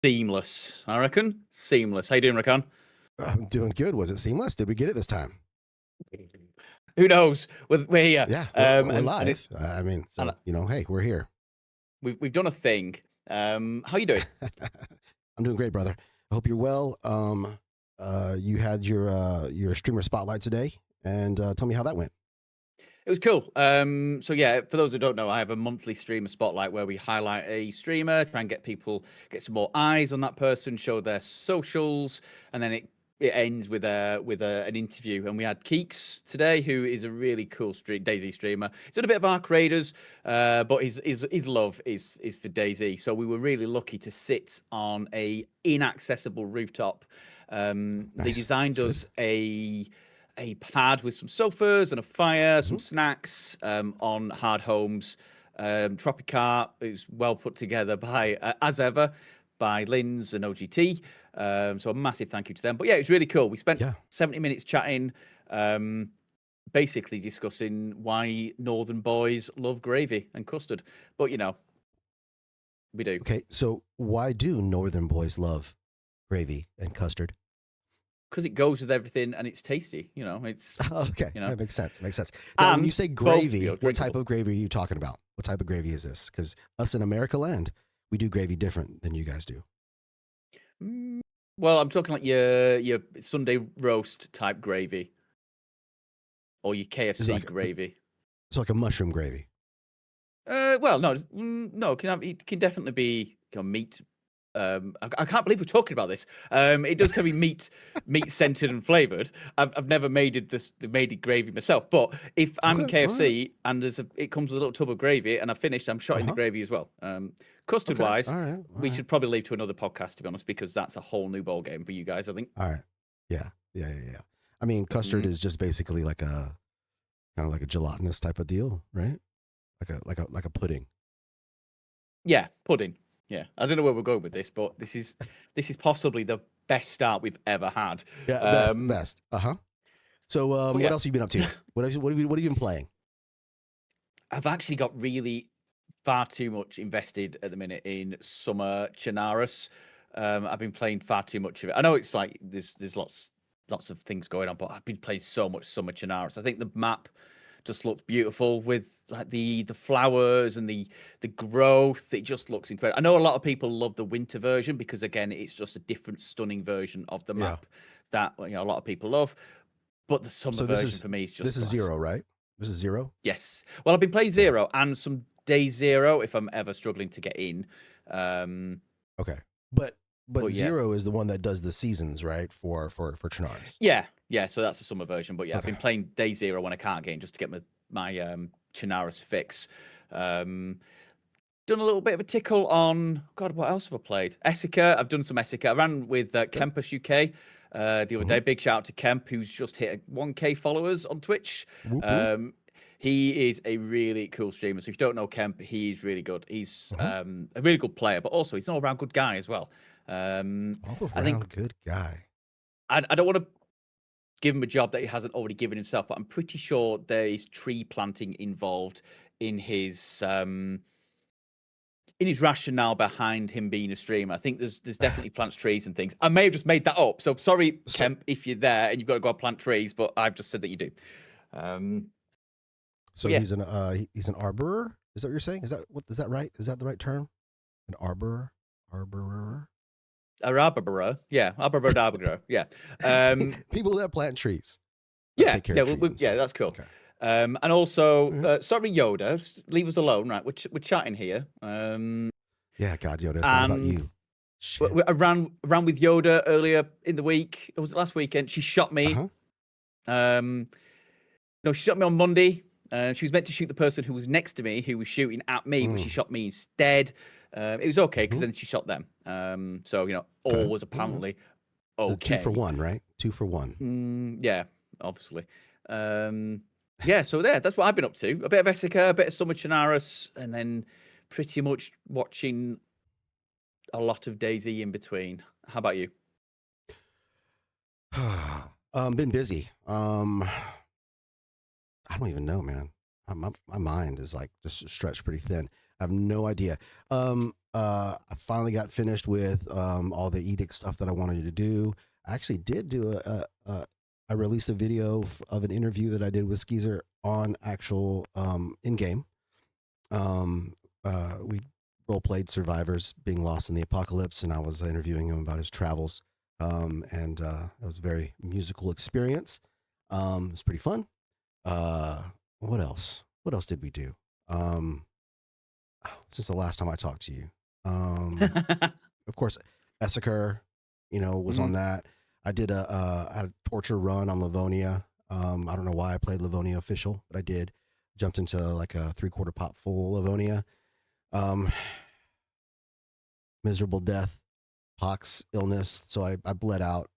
Seamless, I reckon. Seamless. How you doing, Rakan? I'm doing good. Was it seamless? Did we get it this time? Who knows? We're here. Yeah, we're And live. Hey, we're here. we've done a thing. How you doing? I'm doing great, brother. I hope you're well. You had your streamer spotlight today, and tell me how that went. It was cool. So yeah, for those who don't know, I have a monthly streamer spotlight where we highlight a streamer, try and get some more eyes on that person, show their socials, and then it ends with an interview. And we had Keeks today, who is a really cool DayZ streamer. He's done a bit of Arc Raiders, but his love is for DayZ. So we were really lucky to sit on a inaccessible rooftop. Nice. They designed us a pad with some sofas and a fire, some snacks on hard homes. Tropicar is well put together by, as ever, by Linz and OGT. So a massive thank you to them. But yeah, it was really cool. We spent 70 minutes chatting, basically discussing why Northern boys love gravy and custard. But, you know, we do. Okay, so why do Northern boys love gravy and custard? Because it goes with everything and it's tasty, you know. It's okay. You know? That makes sense. Now, when you say gravy, what type drinkable. of gravy are you talking about? What type of gravy is this? Because us in America land, we do gravy different than you guys do. Well, I'm talking like your Sunday roast type gravy, or your KFC gravy. It's like a mushroom gravy. Well, no, it can definitely be meat. I can't believe we're talking about this. It does kind of be meat scented and flavored. I've never made it gravy myself, but if I'm in KFC and it comes with a little tub of gravy and I finished, I'm shot in the gravy as well. Custard wise, we should probably leave to another podcast, to be honest, because that's a whole new ball game for you guys, I think. All right. Yeah. I mean, custard is just basically like a kind of like a gelatinous type of deal, right? Like a pudding. Yeah, pudding. Yeah, I don't know where we're going with this, but this is possibly the best start we've ever had. Yeah, best. So, what else have you been up to? What have you been playing? I've actually got really far too much invested at the minute in Summer Chernarus. I've been playing far too much of it. I know it's like there's lots of things going on, but I've been playing so much Summer Chernarus. I think the map just looks beautiful with like the flowers and the growth. It just looks incredible. I know a lot of people love the winter version because again, it's just a different, stunning version of the map that a lot of people love. But the summer version for me is just this is Zero, right? This is Zero. Yes. Well, I've been playing Zero and some DayZero if I'm ever struggling to get in. Okay, but Zero is the one that does the seasons, right? For Chernarus. Yeah. So that's the summer version. But yeah, I've been playing DayZero when I can't get in just to get my Chernarus fix. Done a little bit of a tickle on what else have I played? Essica. I've done some Essica. I ran with Kempus UK the other day. Big shout out to Kemp, who's just hit 1K followers on Twitch. He is a really cool streamer. So if you don't know Kemp, he's really good. He's a really good player, but also he's an all-around good guy as well. Good guy. I don't want to give him a job that he hasn't already given himself, but I'm pretty sure there is tree planting involved in his rationale behind him being a streamer. I think there's definitely plants trees and things. I may have just made that up. So sorry, Kemp, if you're there and you've got to go out plant trees, but I've just said that you do. He's an arborer. Is that what you're saying? Is that right? Is that the right term? An arborer? Arabara, yeah, Arabara, yeah. People that plant trees. That's cool. Okay. And also, sorry, Yoda, leave us alone, right? We're chatting here. Yeah, God, Yoda, it's not about you. I ran with Yoda earlier in the week. It was last weekend. She shot me. She shot me on Monday. She was meant to shoot the person who was next to me, who was shooting at me, but she shot me instead. It was okay because then she shot them. All was apparently okay. 2 for 1, right? 2 for 1. Yeah, obviously. So that's what I've been up to. A bit of Essica, a bit of Summer Chernarus, and then pretty much watching a lot of DayZ in between. How about you? Been busy. I don't even know, man. My mind is like just stretched pretty thin. I have no idea. I finally got finished with all the edict stuff that I wanted to do. I actually did do I released a video of an interview that I did with Skeezer on actual in game. We role played survivors being lost in the apocalypse, and I was interviewing him about his travels. And it was a very musical experience. It was pretty fun. What else? What else did we do? Since the last time I talked to you, of course, Essaker, was on that. I did a torture run on Livonia. I don't know why I played Livonia official, but I did. Jumped into like a 3/4 pop full Livonia. Miserable death, pox, illness. So I bled out.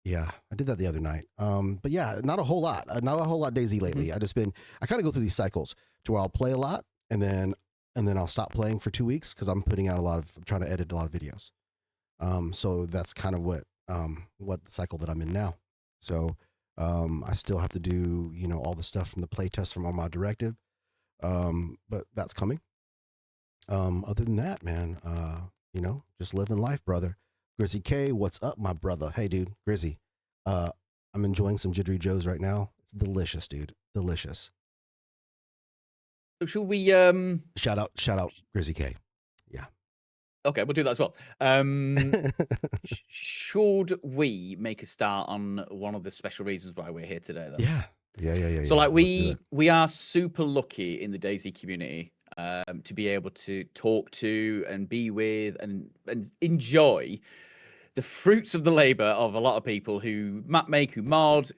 Yeah, I did that the other night. But yeah, not a whole lot. Not a whole lot DayZ lately. I kind of go through these cycles to where I'll play a lot and then I'll stop playing for 2 weeks because I'm trying to edit a lot of videos. So that's kind of what the cycle that I'm in now. So I still have to do, all the stuff from the playtest from Armad Directive. But that's coming. Other than that, man, just living life, brother. Grizzy K, what's up, my brother? Hey, dude, Grizzy. I'm enjoying some Jittery Joes right now. It's delicious, dude. Delicious. So should we shout out Grizzy K. Yeah. Okay, we'll do that as well. Should we make a start on one of the special reasons why we're here today, though? Yeah. So like we are super lucky in the DayZ community to be able to talk to and be with and enjoy the fruits of the labor of a lot of people who map make, who mod,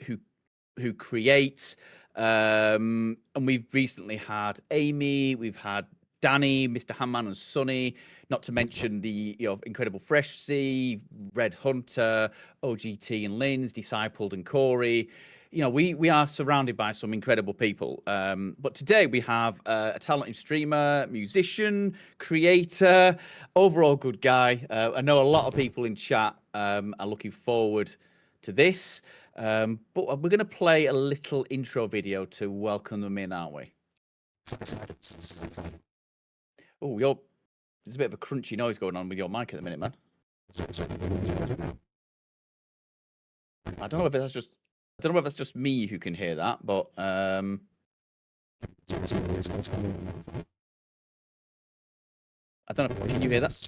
who create. And we've recently had Amy, we've had Danny, Mr. Handman and Sonny, not to mention the incredible Fresh Sea, Red Hunter, OGT and Linz, Discipled and Corey. We are surrounded by some incredible people. But today we have a talented streamer, musician, creator, overall good guy. I know a lot of people in chat are looking forward to this. But we're going to play a little intro video to welcome them in, aren't we? Oh, there's a bit of a crunchy noise going on with your mic at the minute, man. I don't know if that's just me who can hear that, but I don't know. Can you hear that?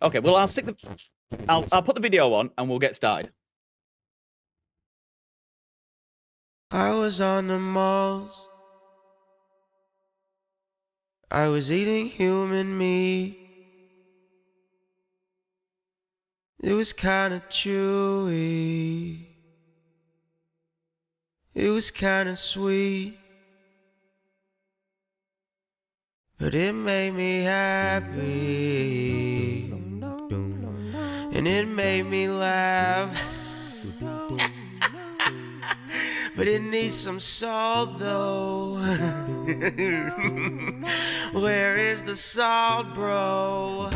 Okay, well, I'll put the video on and we'll get started. I was on the malls. I was eating human meat. It was kinda chewy. It was kinda sweet. But it made me happy. And it made me laugh. But it needs some salt though. Where is the salt, bro?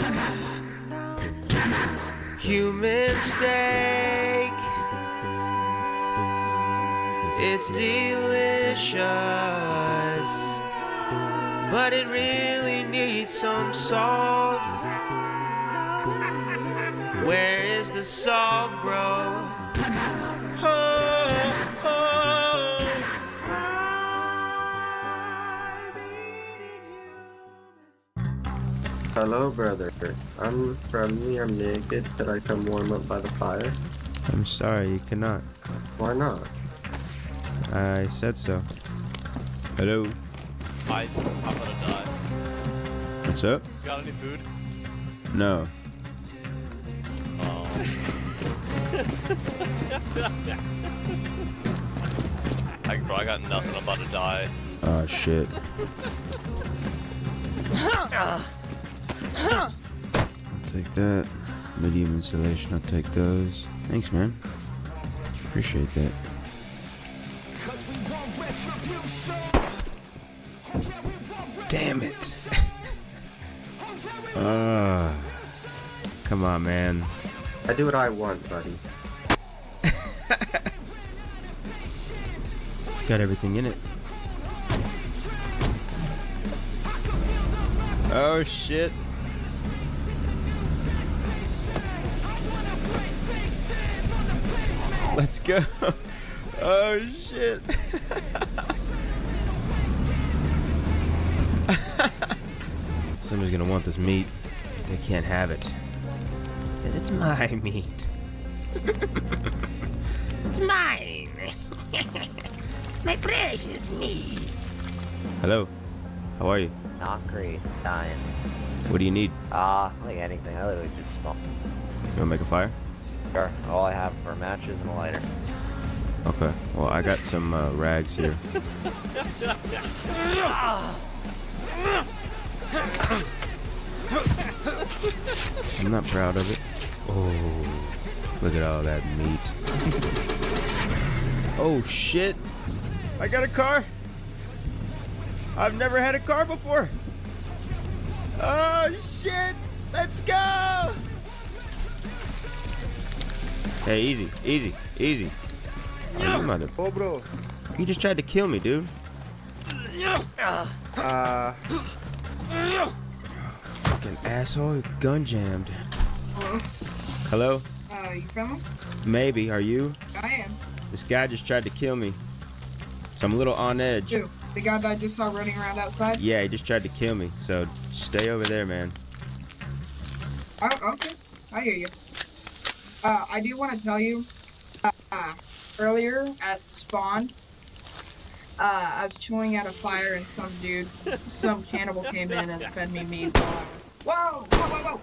Human steak, it's delicious, but it really needs some salt. Where is the salt, bro? Hello, brother. I'm friendly, I'm naked. Could I come warm up by the fire? I'm sorry, you cannot. Why not? I said so. Hello. I'm gonna die. What's up? Got any food? No. Oh. Bro, I got nothing. I'm about to die. Oh, shit. I'll take that. Medium insulation, I'll take those. Thanks, man. Appreciate that. Damn it. Come on, man. I do what I want, buddy. got everything in it. Oh shit. Let's go. Oh shit. Somebody's gonna want this meat. They can't have it. Because it's my meat. It's mine. My precious meat. Hello. How are you? Not great. Dying. What do you need? Like anything. I literally just smell. You wanna make a fire? Sure. All I have are matches and a lighter. Okay. Well, I got some rags here. I'm not proud of it. Oh, look at all that meat. Oh shit! I got a car. I've never had a car before. Oh shit! Let's go! Hey, easy, easy, easy. Oh, you mother. Oh, bro. You just tried to kill me, dude. Fucking asshole, gun jammed. Hello? You friendly? Maybe, are you? I am. This guy just tried to kill me. So I'm a little on edge. Who? The guy that I just saw running around outside? Yeah, he just tried to kill me. So stay over there, man. Oh, okay. I hear you. I do want to tell you, earlier at spawn, I was chilling at a fire and some cannibal came in and fed me meat while I was... Whoa!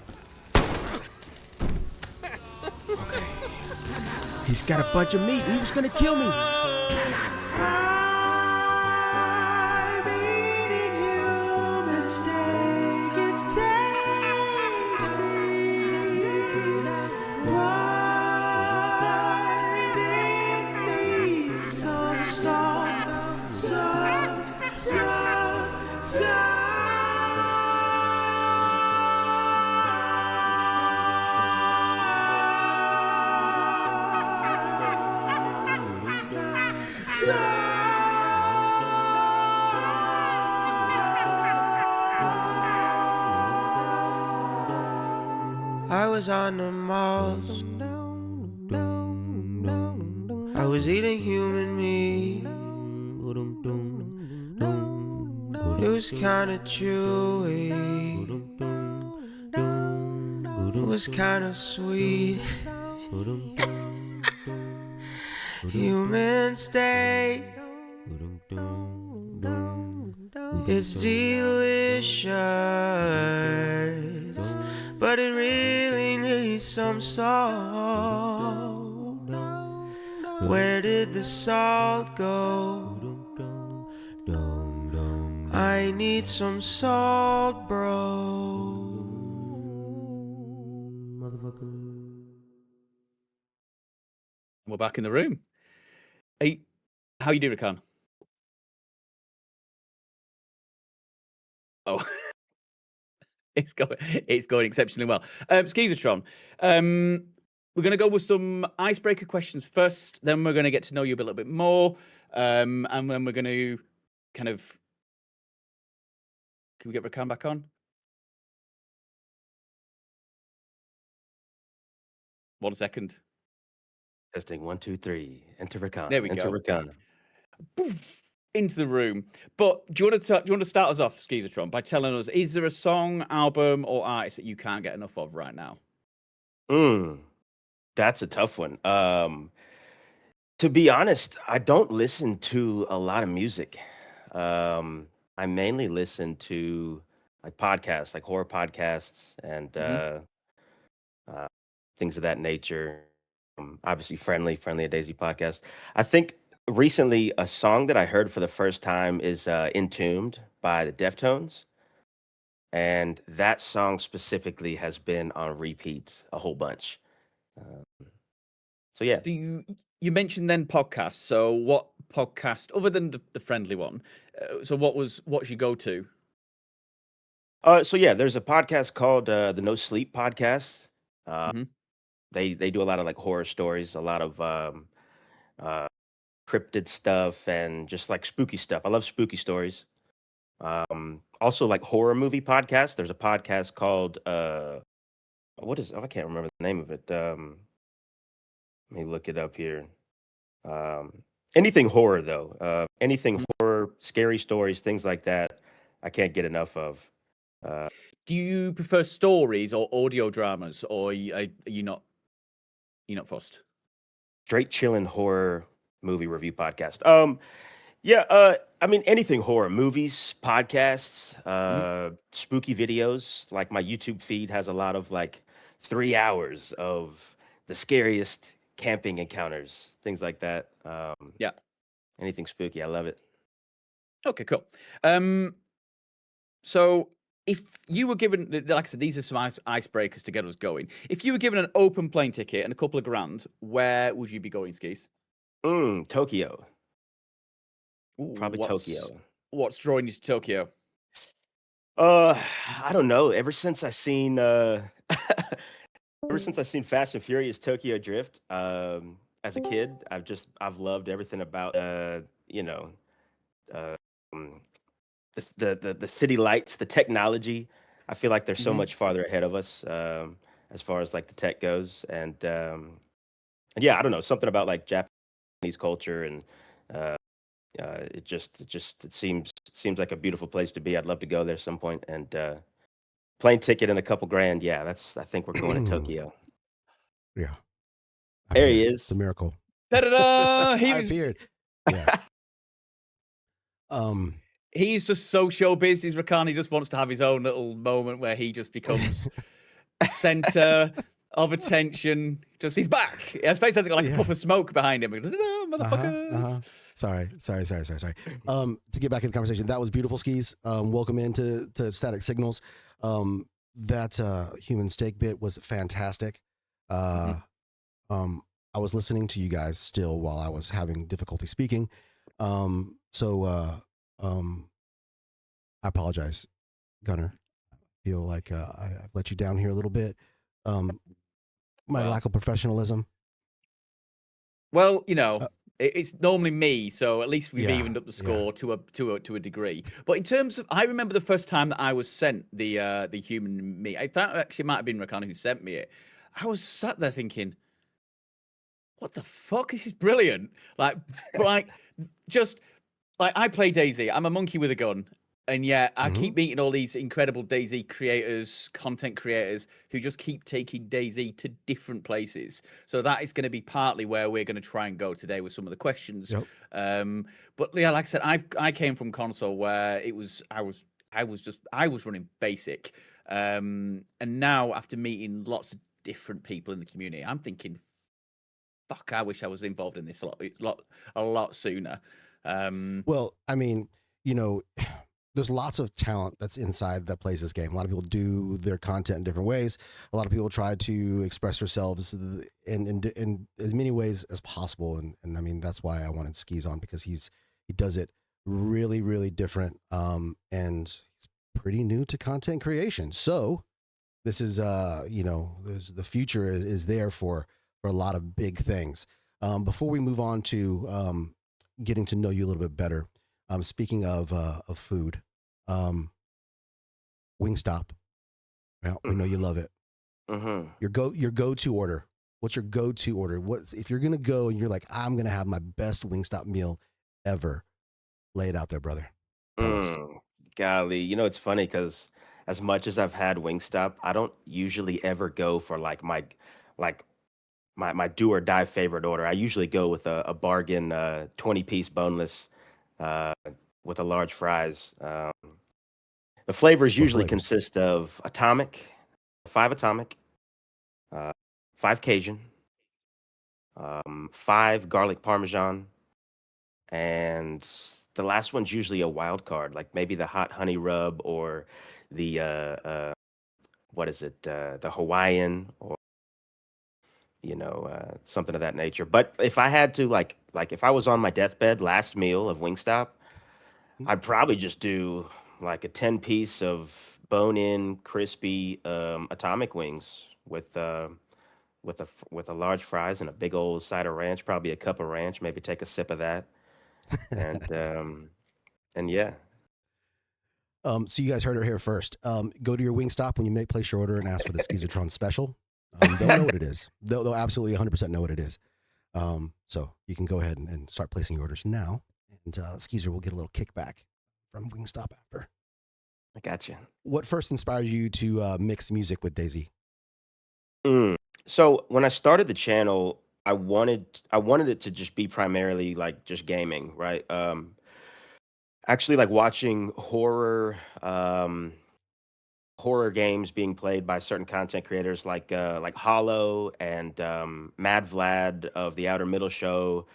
He's got a bunch of meat. He was gonna kill me. I was on the malls. I was eating human meat. It was kinda chewy. It was kinda sweet. Human steak. It's delicious, but it really needs some salt. Where did the salt go? I need some salt, bro. Motherfucker. We're back in the room. Hey, how you doing, Rakan? Oh, it's going exceptionally well. Skeezertron, we're going to go with some icebreaker questions first. Then we're going to get to know you a little bit more, and then we're going to kind of. Can we get Rakan back on? 1 second. Testing 1, 2, 3. Enter Rakan. There we Enter go. Rakan. Poof, into the room. But do you want to start us off, Skeezertron, by telling us, is there a song, album, or artist that you can't get enough of right now? That's a tough one. To be honest, I don't listen to a lot of music. I mainly listen to like podcasts, like horror podcasts and things of that nature. Obviously, friendly a Daisy podcast. I think recently a song that I heard for the first time is Entombed by the Deftones. And that song specifically has been on repeat a whole bunch. So yeah. So you mentioned then podcasts. So what podcast, other than the friendly one, so what's your go-to? So yeah, there's a podcast called the No Sleep Podcast. They do a lot of like horror stories, a lot of cryptid stuff and just like spooky stuff. I love spooky stories. Also like horror movie podcasts. There's a podcast called I can't remember the name of it. Let me look it up here. Um, Anything horror though. Anything Mhm. horror, scary stories, things like that. I can't get enough of. Uh, Do you prefer stories or audio dramas, or are you not? You're not fussed. Straight chillin' horror movie review podcast. Yeah, I mean anything horror, movies, podcasts, Mhm. spooky videos. Like my YouTube feed has a lot of like 3 hours of the scariest camping encounters, things like that. Yeah. Anything spooky, I love it. Okay. Cool. So if you were given, like I said, these are some icebreakers to get us going. If you were given an open plane ticket and a couple of grand, where would you be going, Skis? Tokyo, Ooh, probably Tokyo. what's drawing you to Tokyo? Uh, I don't know. Ever since I seen ever since I seen Fast and Furious Tokyo Drift, as a kid, I've loved everything about uh, um, the city lights, the technology. I feel like they're so Hmm. much farther ahead of us, as far as like the tech goes, and yeah, I don't know, something about like Japanese culture and uh, it seems like a beautiful place to be. I'd love to go there some point, and plane ticket and a couple grand. Yeah, I think we're going to Tokyo. Yeah, I'm There here. he It's a is. miracle. Ta-da-da! I appeared. Yeah. Um. He's just so showbiz. He's Rakan. He just wants to have his own little moment where he just becomes the center of attention. Just he's back. I suppose he's got like a Yeah. puff of smoke behind him. Uh-huh. Motherfuckers. Sorry. To get back in the conversation, that was beautiful, Skis. Welcome into Static Signals. That human steak bit was fantastic. Uh, I was listening to you guys still while I was having difficulty speaking. I apologize, Gunner. Feel like I've let you down here a little bit. My Well. lack of professionalism. Well, Uh, it's normally me, so at least we've Yeah, evened up the yeah. score to a degree. But in terms of, I remember the first time that I was sent the human meat. I thought actually it might have been Rakana who sent me it. I was sat there thinking, what the fuck? This is brilliant. Like, but like, just like I play DayZ. I'm a monkey with a gun. And yet I Mhm. keep meeting all these incredible DayZ creators, content creators who just keep taking DayZ to different places. So that is going to be partly where we're going to try and go today with some of the questions. Yep. But yeah, like I said, I came from console where I was running basic. And now after meeting lots of different people in the community, I'm thinking, fuck, I wish I was involved in this a lot sooner. Well, I mean, there's lots of talent that's inside that plays this game. A lot of people do their content in different ways. A lot of people try to express themselves in as many ways as possible. And I mean, that's why I wanted Skis on, because he does it really, really different. And he's pretty new to content creation. So this is, the future is there for a lot of big things. Before we move on to getting to know you a little bit better, speaking of food, Wingstop. Well, we know you love it. Mm-hmm. Your go-to order. What's your go-to order? What's if you're gonna go and you're like, I'm gonna have my best Wingstop meal ever? Lay it out there, brother. Tell us. Golly, it's funny because as much as I've had Wingstop, I don't usually ever go for like my do or die favorite order. I usually go with a bargain 20-piece boneless uh, with a large fries. The flavors What usually flavors? consist of atomic, 5 atomic, 5 Cajun, 5 garlic parmesan, and the last one's usually a wild card, like maybe the hot honey rub or the what is it, the Hawaiian, or something of that nature. But if I had to, like if I was on my deathbed, last meal of Wingstop, I'd probably just do like a 10-piece of bone-in crispy atomic wings with with a large fries and a big old side of ranch, probably a cup of ranch. Maybe take a sip of that, and yeah. So you guys heard it here first. Go to your Wingstop when you place your order and ask for the Skeezertron special. They'll know what it is. They'll absolutely 100% know what it is. So you can go ahead and start placing your orders now, and Skeezer will get a little kickback from Wingstop after. I got you. What first inspired you to mix music with DayZ? So when I started the channel, I wanted it to just be primarily like just gaming, right? Actually, like watching horror games being played by certain content creators like Hollow and Mad Vlad of the Outer Middle Show,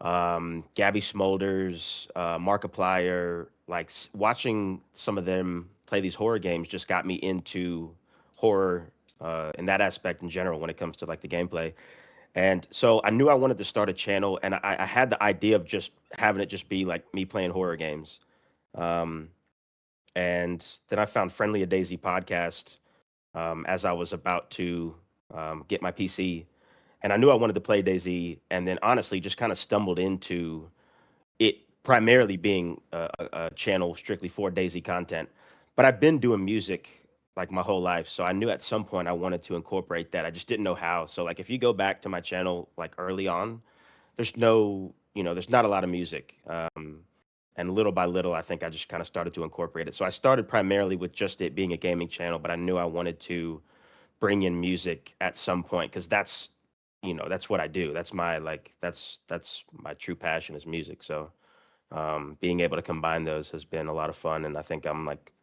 Gabby Smolders, Markiplier. Like watching some of them play these horror games just got me into horror in that aspect in general when it comes to like the gameplay. And so I knew I wanted to start a channel, and I had the idea of just having it just be like me playing horror games. Um, and then I found Friendly a Daisy podcast as I was about to get my PC, and I knew I wanted to play DayZ, and then honestly just kind of stumbled into it primarily being a channel strictly for DayZ content. But I've been doing music like my whole life, so I knew at some point I wanted to incorporate that. I just didn't know how. So like if you go back to my channel like early on, there's there's not a lot of music. And little by little, I think I just kind of started to incorporate it. So I started primarily with just it being a gaming channel, but I knew I wanted to bring in music at some point because that's what I do. That's my that's my true passion is music. So being able to combine those has been a lot of fun, and I think I'm like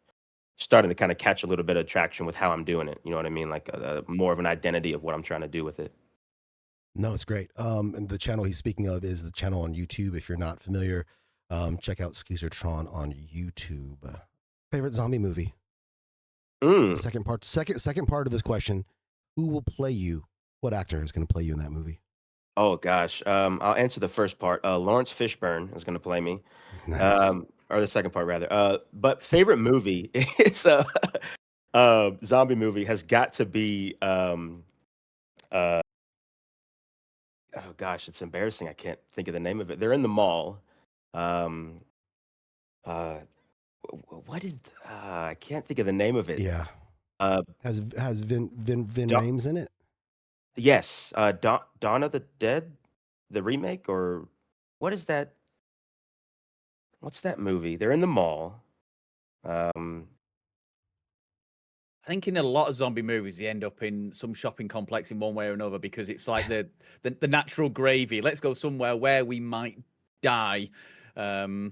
starting to kind of catch a little bit of traction with how I'm doing it. You know what I mean? Like more of an identity of what I'm trying to do with it. No, it's great. And the channel he's speaking of is the channel on YouTube. If you're not familiar, check out Skeezertron on YouTube. Favorite zombie movie? Second part of this question: who will play you? What actor is going to play you in that movie? Oh gosh, I'll answer the first part. Lawrence Fishburne is going to play me, Nice. or the second part rather. But favorite movie is zombie movie has got to be oh gosh, it's embarrassing. I can't think of the name of it. They're in the mall. Um, uh, what did I can't think of the name of it. Yeah. Uh, Has Vin Dawn, Rames in it? yes, Dawn of the Dead, the remake, or what is that? What's that movie? They're in the mall. Um, I think in a lot of zombie movies, they end up in some shopping complex in one way or another because it's like the natural gravy. Let's go somewhere where we might die. Dawn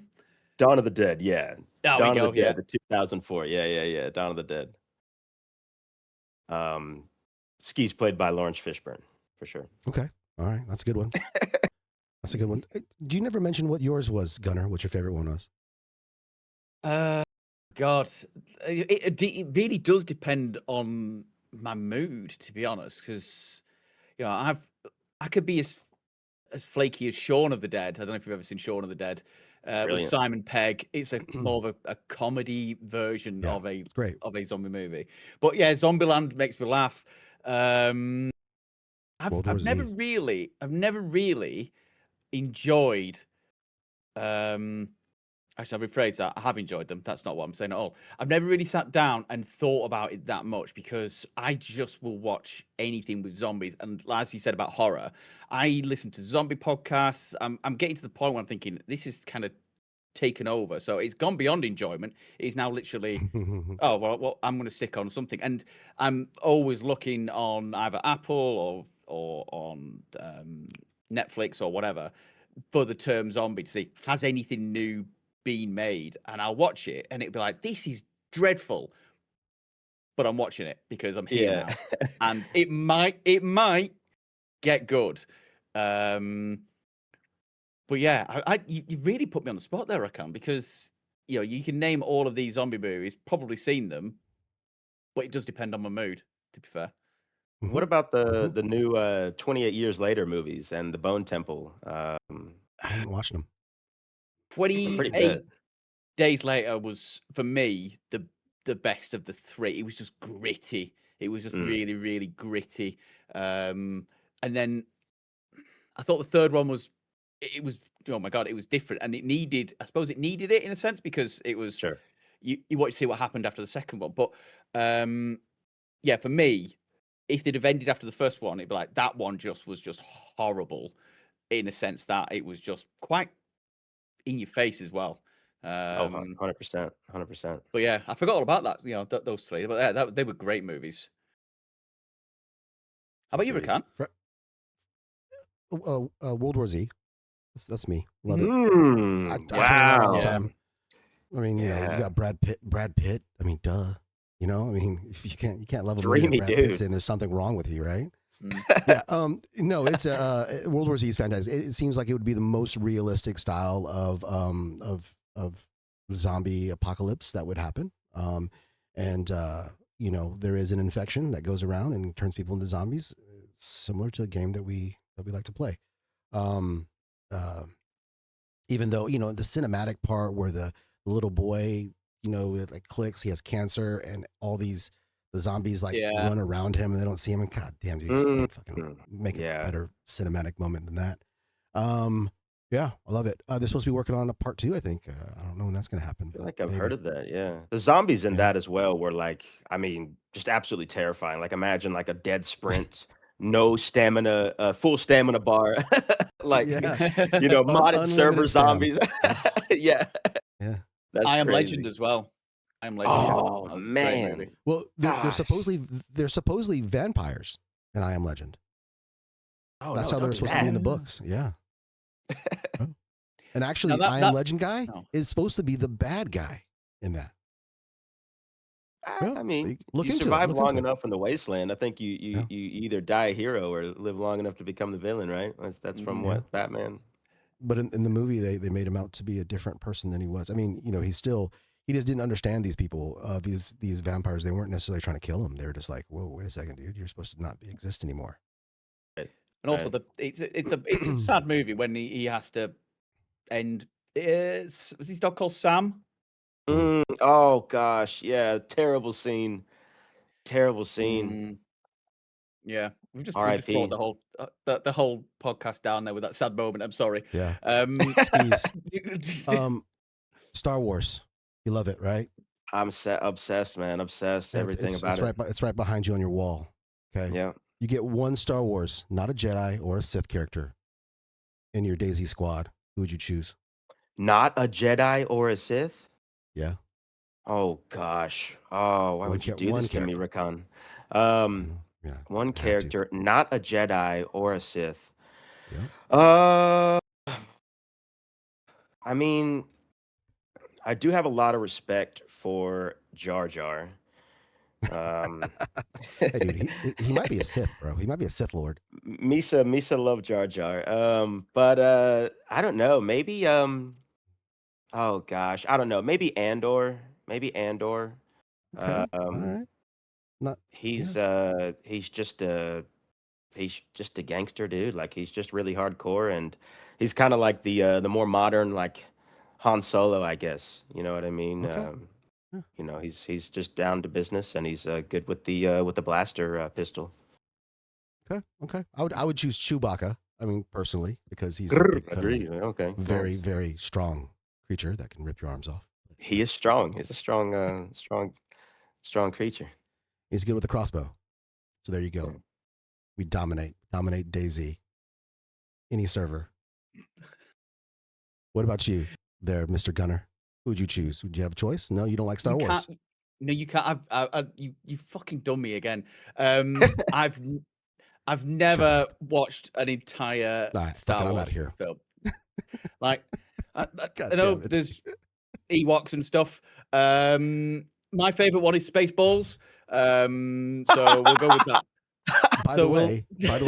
of the Dead, yeah. There we Dawn of go. the Dead, Yeah. the 2004. Yeah. Dawn of the Dead. Skeez played by Lawrence Fishburne, for sure. Okay. All right. That's a good one. That's a good one. Do you never mention what yours was, Gunnar? What your favorite one was? God, it really does depend on my mood, to be honest. Because I could be as flaky as Shaun of the Dead. I don't know if you've ever seen Shaun of the Dead with Brilliant. Simon Pegg. It's more of a comedy version Yeah, of a great. zombie movie. But yeah, Zombieland makes me laugh. World War I've never Z. really enjoyed. Actually, I'll rephrase that. I have enjoyed them. That's not what I'm saying at all. I've never really sat down and thought about it that much because I just will watch anything with zombies. And as you said about horror, I listen to zombie podcasts. I'm getting to the point where I'm thinking this is kind of taken over. So it's gone beyond enjoyment. It's now literally, oh, well, I'm going to stick on something. And I'm always looking on either Apple or on Netflix or whatever for the term zombie to see, has anything new been made? And I'll watch it and it'll be like, this is dreadful. But I'm watching it because I'm here Yeah. now. And it might get good. But yeah, you really put me on the spot there, Rakan, because you can name all of these zombie movies, probably seen them, but it does depend on my mood, to be fair. What about the new 28 Years Later movies and the Bone Temple? I haven't watched them. 28 good. Days Later was, for me, the best of the three. It was just gritty. It was just Mm. really, really gritty. And then I thought the third one was, it was, oh my God, it was different. And I suppose it needed it in a sense, because it was, Sure. you want to see what happened after the second one. But yeah, for me, if they'd have ended after the first one, it'd be like, that one was just horrible, in a sense that it was just quite in your face as well. Oh, 100%. 100%. But yeah, I forgot all about that. Those three, but yeah, they were great movies. How about you, Absolutely. Rakan? World War Z. That's me. Love it. I turn it on all Wow. the time. I mean, you Yeah. got Brad Pitt. I mean, duh. I mean, if you can't love a movie that Dreamy Brad Pitt's dude. in, there's something wrong with you, right? Mm. Yeah. No, it's World War Z is fantastic. It seems like it would be the most realistic style of zombie apocalypse that would happen. And there is an infection that goes around and turns people into zombies, similar to a game that we like to play. Even though the cinematic part where the little boy, it like clicks, he has cancer, and all the zombies like Yeah. run around him and they don't see him. And God damn, dude, you can't fucking make a Yeah. better cinematic moment than that. Yeah, I love it. They're supposed to be working on a part 2, I think. I don't know when that's gonna happen. I feel But like I've maybe. heard of that. Yeah. The zombies in Yeah. that as well were like, I mean, just absolutely terrifying. Like imagine like a dead sprint, no stamina, full stamina bar, like Yeah. modded server Unlimited stam. zombies. Yeah. Yeah. That's I Am crazy. Legend as well. I Am Legend. That Oh was a great movie. man. Well, they're Gosh. supposedly vampires in I Am Legend. Oh, That's no, how don't they're do supposed to be in the that. books. Yeah. And actually, Now I Am Legend guy is supposed to be the bad guy in that. Well, I mean, look you into it, survive look long into it. enough in the wasteland. I think you Yeah. either die a hero or live long enough to become the villain, right? That's from Mhm. Yeah. what Batman. But in the movie, they made him out to be a different person than he was. I mean, he just didn't understand these people, these vampires. They weren't necessarily trying to kill him. They were just like, whoa, wait a second, dude, you're supposed to not exist anymore. Right. And also, Right. it's a sad movie when he has to end. Was his dog called Sam? Oh gosh, yeah, terrible scene. Terrible scene. Mm, yeah, we just R.I.P. brought the whole podcast down there with that sad moment. I'm sorry. Yeah. Skeez. Star Wars, you love it, right? I'm obsessed, man. Obsessed. Everything about it. It's right behind you on your wall. Okay. Yeah. You get one Star Wars, not a Jedi or a Sith character, in your DayZ squad. Who would you choose? Not a Jedi or a Sith? Yeah. Oh gosh. Oh, why would you do one this to me, character. Rakan? Yeah, One have to. character, not a Jedi or a Sith. Yeah. I mean, I do have a lot of respect for Jar Jar. Hey, dude, he might be a Sith, bro. He might be a Sith Lord. Misa loved Jar Jar. But I don't know. Maybe oh gosh, I don't know. Maybe Andor. Maybe Andor. Okay. All right. Not. He's Yeah. he's just a gangster dude. Like he's just really hardcore, and he's kind of like the more modern like Han Solo, I guess. You know what I mean? Okay. Yeah. He's just down to business, and he's good with the blaster pistol. Okay. I would choose Chewbacca. I mean, personally, because he's a big, Agree. cuddly, Okay. very, Nice. very strong creature that can rip your arms off. He is strong. He's a strong creature. He's good with the crossbow. So there you go. Yeah. We dominate DayZ. Any server. What about you, there, Mr. Gunner? Who would you choose? Would you have a choice? No, you don't like Star Wars. No, you can't. You fucking done me again. I've never watched an entire Star I'm Wars out here. film. Like, I God know damn it. there's Ewoks and stuff. My favorite one is Spaceballs. So we'll go with that. By the way, I don't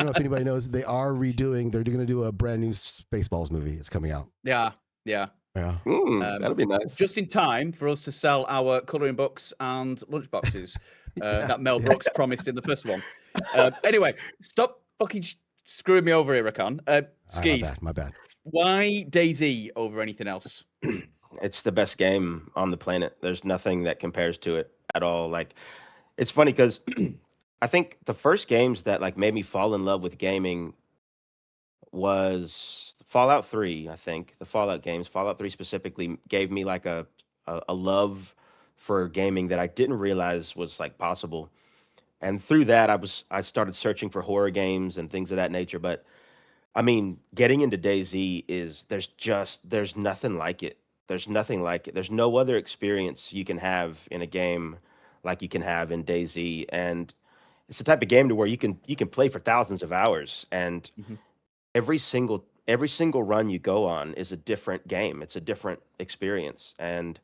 know if anybody knows. They are redoing. They're going to do a brand new Spaceballs movie. It's coming out. Yeah. Yeah. That'll be nice. Just in time for us to sell our colouring books and lunchboxes that Mel Brooks promised in the first one. Anyway, stop fucking screwing me over here, Rakan. Skeez, My bad. why DayZ over anything else? It's the best game on the planet. There's nothing that compares to it. at all. Like, it's funny because I think the first games that like made me fall in love with gaming was Fallout 3. I think the Fallout games, Fallout 3 specifically, gave me like a love for gaming that I didn't realize was like possible. And through that, I started searching for horror games and things of that nature. But I mean, getting into DayZ is there's nothing like it. There's nothing like it. There's no other experience you can have in a game like you can have in DayZ, and it's the type of game to where you can play for thousands of hours, and Mhm. every single run you go on is a different game. It's a different experience, and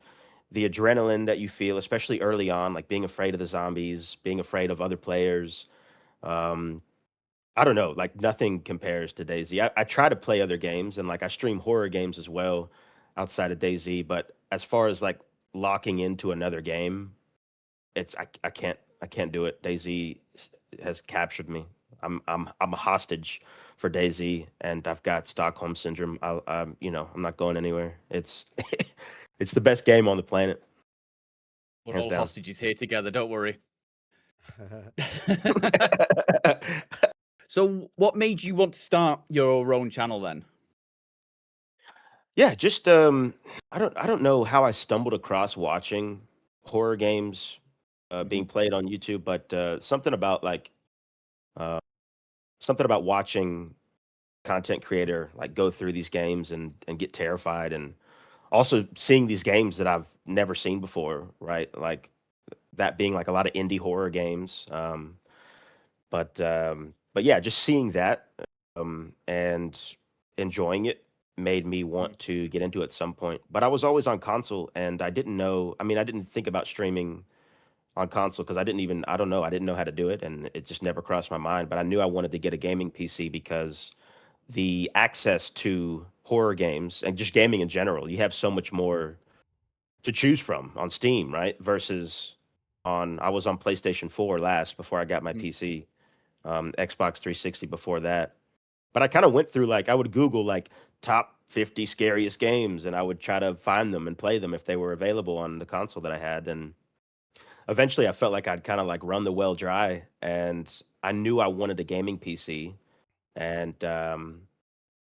the adrenaline that you feel, especially early on, like being afraid of the zombies, being afraid of other players. Um, I don't know, like nothing compares to DayZ. I try to play other games and like I stream horror games as well outside of DayZ, but as far as like locking into another game, I can't do it. DayZ has captured me. I'm a hostage for DayZ, and I've got Stockholm syndrome. I'm not going anywhere. It's it's the best game on the planet, We're hands all down. hostages here together. Don't worry. So, what made you want to start your own channel then? Yeah, just I don't know how I stumbled across watching horror games being Mhm. played on YouTube, but something about like uh, something about watching content creator like go through these games and get terrified, and also seeing these games that I've never seen before, right? Like that being like a lot of indie horror games. But yeah, just seeing that and enjoying it made me Mhm. want to get into it at some point. But I was always on console, and I didn't know. I mean, I didn't think about streaming on console because I don't know, I didn't know how to do it, and it just never crossed my mind. But I knew I wanted to get a gaming PC because the access to horror games and just gaming in general, you have so much more to choose from on Steam, right? Versus I was on PlayStation 4 last before I got my Mhm. PC, Xbox 360 before that. But I kind of went through like I would Google like top 50 scariest games, and I would try to find them and play them if they were available on the console that I had. And eventually I felt like I'd kind of like run the well dry, and I knew I wanted a gaming PC. And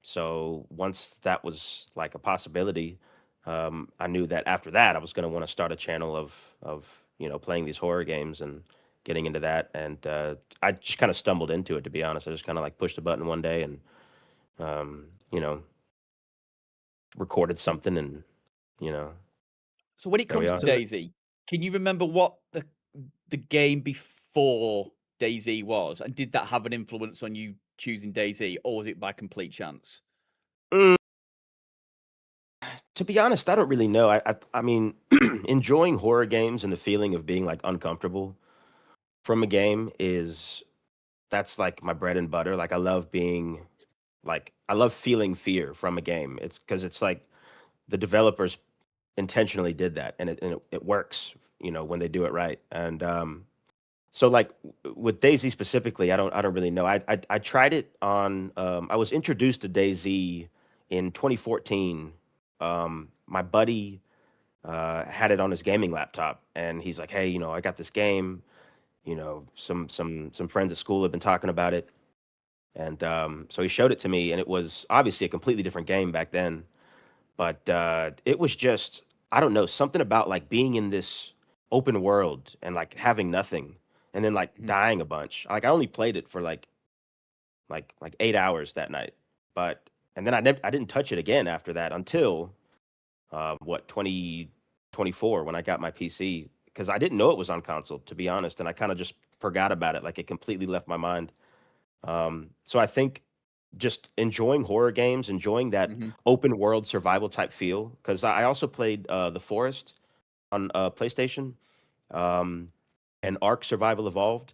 so once that was like a possibility, I knew that after that I was going to want to start a channel of playing these horror games and getting into that. And I just kind of stumbled into it, to be honest. I just kind of like pushed a button one day and um, you know recorded something, and you know So, when it there we comes to are. So that, DayZ, can you remember what the game before DayZ was, and did that have an influence on you choosing DayZ, or was it by complete chance? Mm, to be honest, I don't really know. I mean, enjoying horror games and the feeling of being like uncomfortable from a game is that's like my bread and butter. Like I love feeling fear from a game. It's because it's like the developers intentionally did that, and it works, when they do it right. And so like with Daisy specifically, I don't really know. I tried it on. I was introduced to Daisy in 2014. My buddy had it on his gaming laptop, and he's like, "Hey, I got this game. Some friends at school have been talking about it." And so he showed it to me, and it was obviously a completely different game back then. But it was just, I don't know, something about like being in this open world and like having nothing, and then like Mhm. dying a bunch. Like I only played it for like 8 hours that night, but and then I didn't touch it again after that until 2024 when I got my PC, because I didn't know it was on console, to be honest, and I kind of just forgot about it. Like it completely left my mind. So I think just enjoying horror games, enjoying that Mhm. open world survival type feel. Because I also played The Forest on PlayStation, um, and Ark Survival Evolved,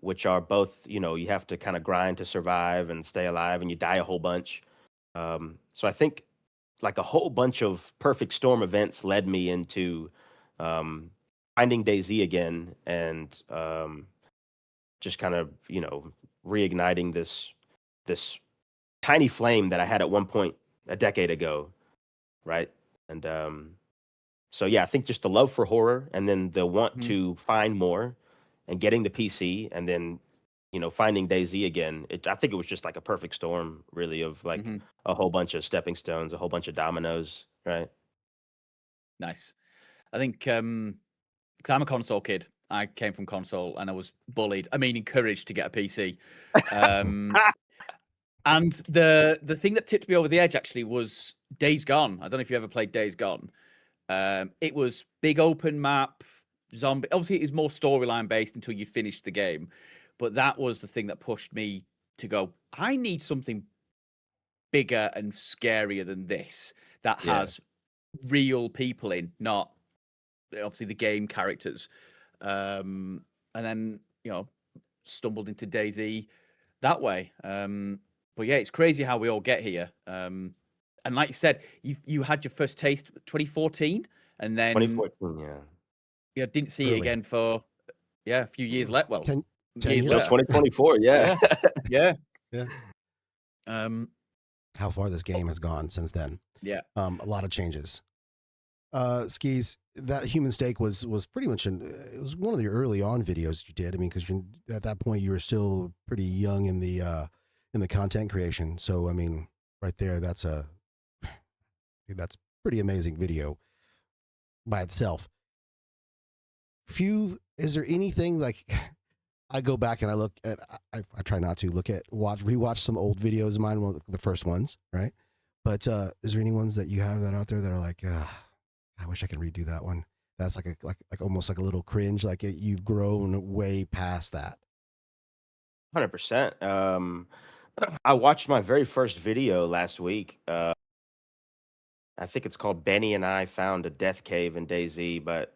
which are both, you have to kind of grind to survive and stay alive, and you die a whole bunch. So I think like a whole bunch of perfect storm events led me into um, finding DayZ again, and just kind of reigniting this tiny flame that I had at one point a decade ago, right? And So yeah, I think just the love for horror, and then the want Mhm. to find more, and getting the PC, and then finding DayZ again. I think it was just like a perfect storm, really, of like Mhm. a whole bunch of stepping stones, a whole bunch of dominoes, right? Nice. I think 'cause I'm a console kid. I came from console and I was bullied. I mean, encouraged to get a PC. Um, and the thing that tipped me over the edge actually was Days Gone. I don't know if you ever played Days Gone. It was big open map, zombie. Obviously, it is more storyline based until you finish the game, but that was the thing that pushed me to go. I need something bigger and scarier than this that Yeah. has real people in, not obviously the game characters. And then stumbled into DayZ that way. But yeah, it's crazy how we all get here. And like you said, you had your first taste 2014, and then 2014, yeah. didn't see it Early. again for a few years later. Well, 10 years years. No, later. 2024, yeah. Yeah. Yeah. Um, How far this game has gone since then. yeah. A lot of changes. Skeez, that human steak was pretty much it was one of the early on videos you did. I mean, because at that point you were still pretty young in the content creation. So I mean, right there, that's pretty amazing video by itself. Is there anything like? I go back and I look at. I try not to rewatch some old videos of mine, the first ones, right? But is there any ones that you have that out there that are like, I wish I could redo that one. That's like almost like a little cringe. Like you've grown way past that. 100%. I watched my very first video last week. I think it's called Benny and I Found a Death Cave in DayZ, but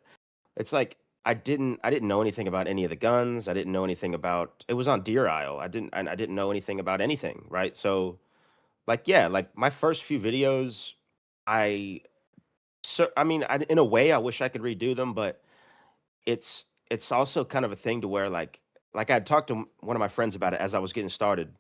it's like I didn't know anything about any of the guns. I didn't know anything about it was on Deer Isle. I didn't know anything about anything, right? So like yeah, like my first few videos, I I mean, in a way I wish I could redo them, but it's also kind of a thing to where like I talked to one of my friends about it as I was getting started,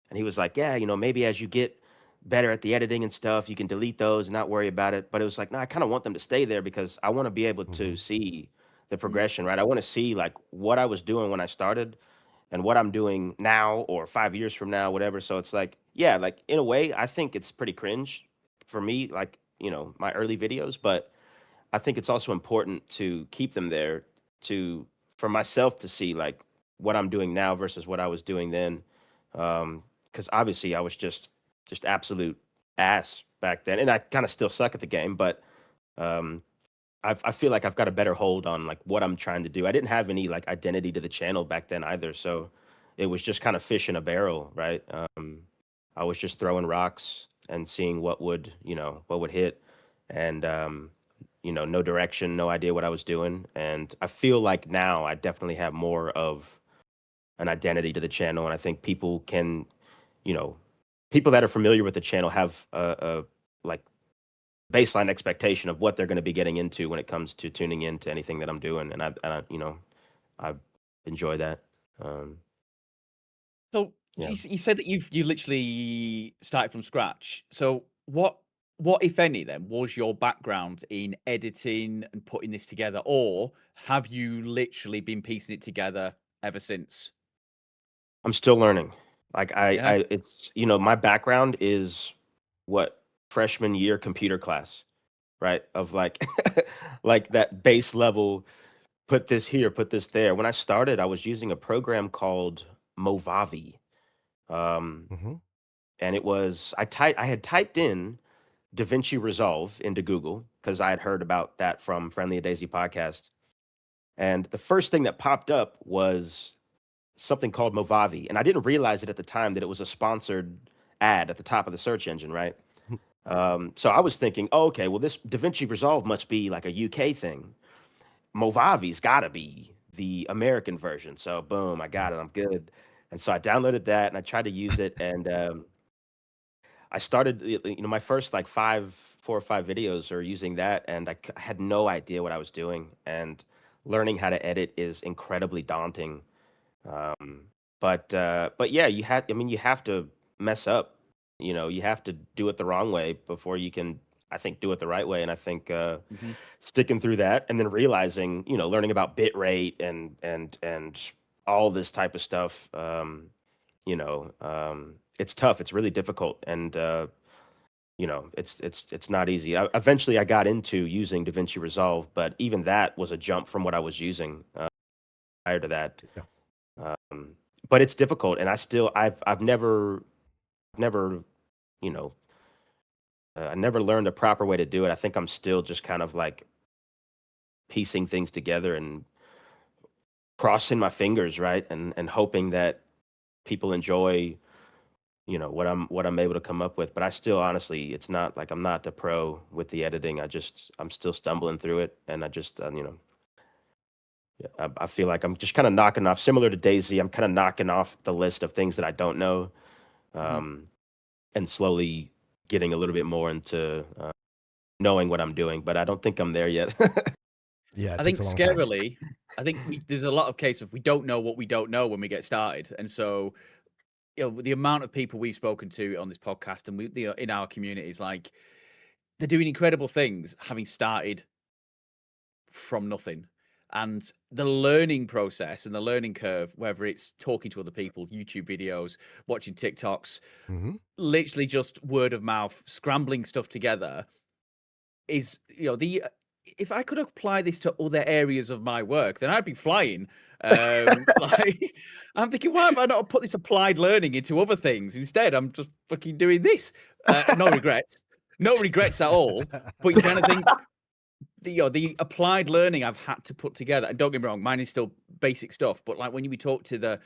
and he was like, "Yeah, maybe as you get better at the editing and stuff, you can delete those and not worry about it." But it was like, no, I kind of want them to stay there because I want to be able to see the progression, right? I want to see like what I was doing when I started and what I'm doing now or 5 years from now, whatever. So it's like, yeah, like in a way, I think it's pretty cringe for me, like, my early videos, but I think it's also important to keep them there for myself to see like what I'm doing now versus what I was doing then. Because obviously I was just absolute ass back then, and I kind of still suck at the game, but um, I feel like I've got a better hold on like what I'm trying to do. I didn't have any like identity to the channel back then either, so it was just kind of fish in a barrel, right? I was just throwing rocks and seeing what would hit, and no direction, no idea what I was doing. And I feel like now I definitely have more of an identity to the channel, and I think people can, you know, people that are familiar with the channel have a like baseline expectation of what they're going to be getting into when it comes to tuning into anything that I'm doing, and I enjoy that. Um, So yeah. you said that you literally started from scratch. So what if any then was your background in editing and putting this together, or have you literally been piecing it together ever since? I'm still learning. Like Yeah. it's my background is what freshman year computer class, right? Of like like that base level. Put this here, put this there. When I started, I was using a program called Movavi, um, Mm-hmm. and I had typed in DaVinci Resolve into Google because I had heard about that from Friendly Daisy podcast, and the first thing that popped up was something called Movavi, and I didn't realize it at the time that it was a sponsored ad at the top of the search engine, right? So I was thinking, oh, okay, well, this DaVinci Resolve must be like a UK thing. Movavi's got to be the American version. So boom, I got it. I'm good. And so I downloaded that and I tried to use it, and I started, my first like 4 or 5 videos are using that, and I had no idea what I was doing. And learning how to edit is incredibly daunting. Um, but yeah, you have to mess up. You have to do it the wrong way before you can I think do it the right way, and I think Mhm. sticking through that, and then realizing, learning about bit rate and all this type of stuff. It's tough. It's really difficult, and it's not easy. Eventually, I got into using DaVinci Resolve, but even that was a jump from what I was using prior to that. Yeah. Um, but it's difficult, and I've never, you know, I never learned a proper way to do it. I think I'm still just kind of like piecing things together and crossing my fingers, right, and hoping that people enjoy, what I'm able to come up with. But I still, honestly, it's not like I'm not the pro with the editing. I'm still stumbling through it, and I just, yeah, I feel like I'm just kind of knocking off, similar to DayZ. I'm kind of knocking off the list of things that I don't know, Mhm. and slowly getting a little bit more into knowing what I'm doing. But I don't think I'm there yet. Yeah, it I takes think a long time. scarily, I think there's a lot of case of we don't know what we don't know when we get started, and so the amount of people we've spoken to on this podcast and in our communities, like they're doing incredible things, having started from nothing. And the learning process and the learning curve, whether it's talking to other people, YouTube videos, watching TikToks, Hmm. literally just word of mouth, scrambling stuff together, is the if I could apply this to other areas of my work, then I'd be flying. Like I'm thinking, why have I not put this applied learning into other things? Instead, I'm just fucking doing this. No regrets at all. But you kind of think the applied learning I've had to put together, and don't get me wrong, mine is still basic stuff. But like when we talk to the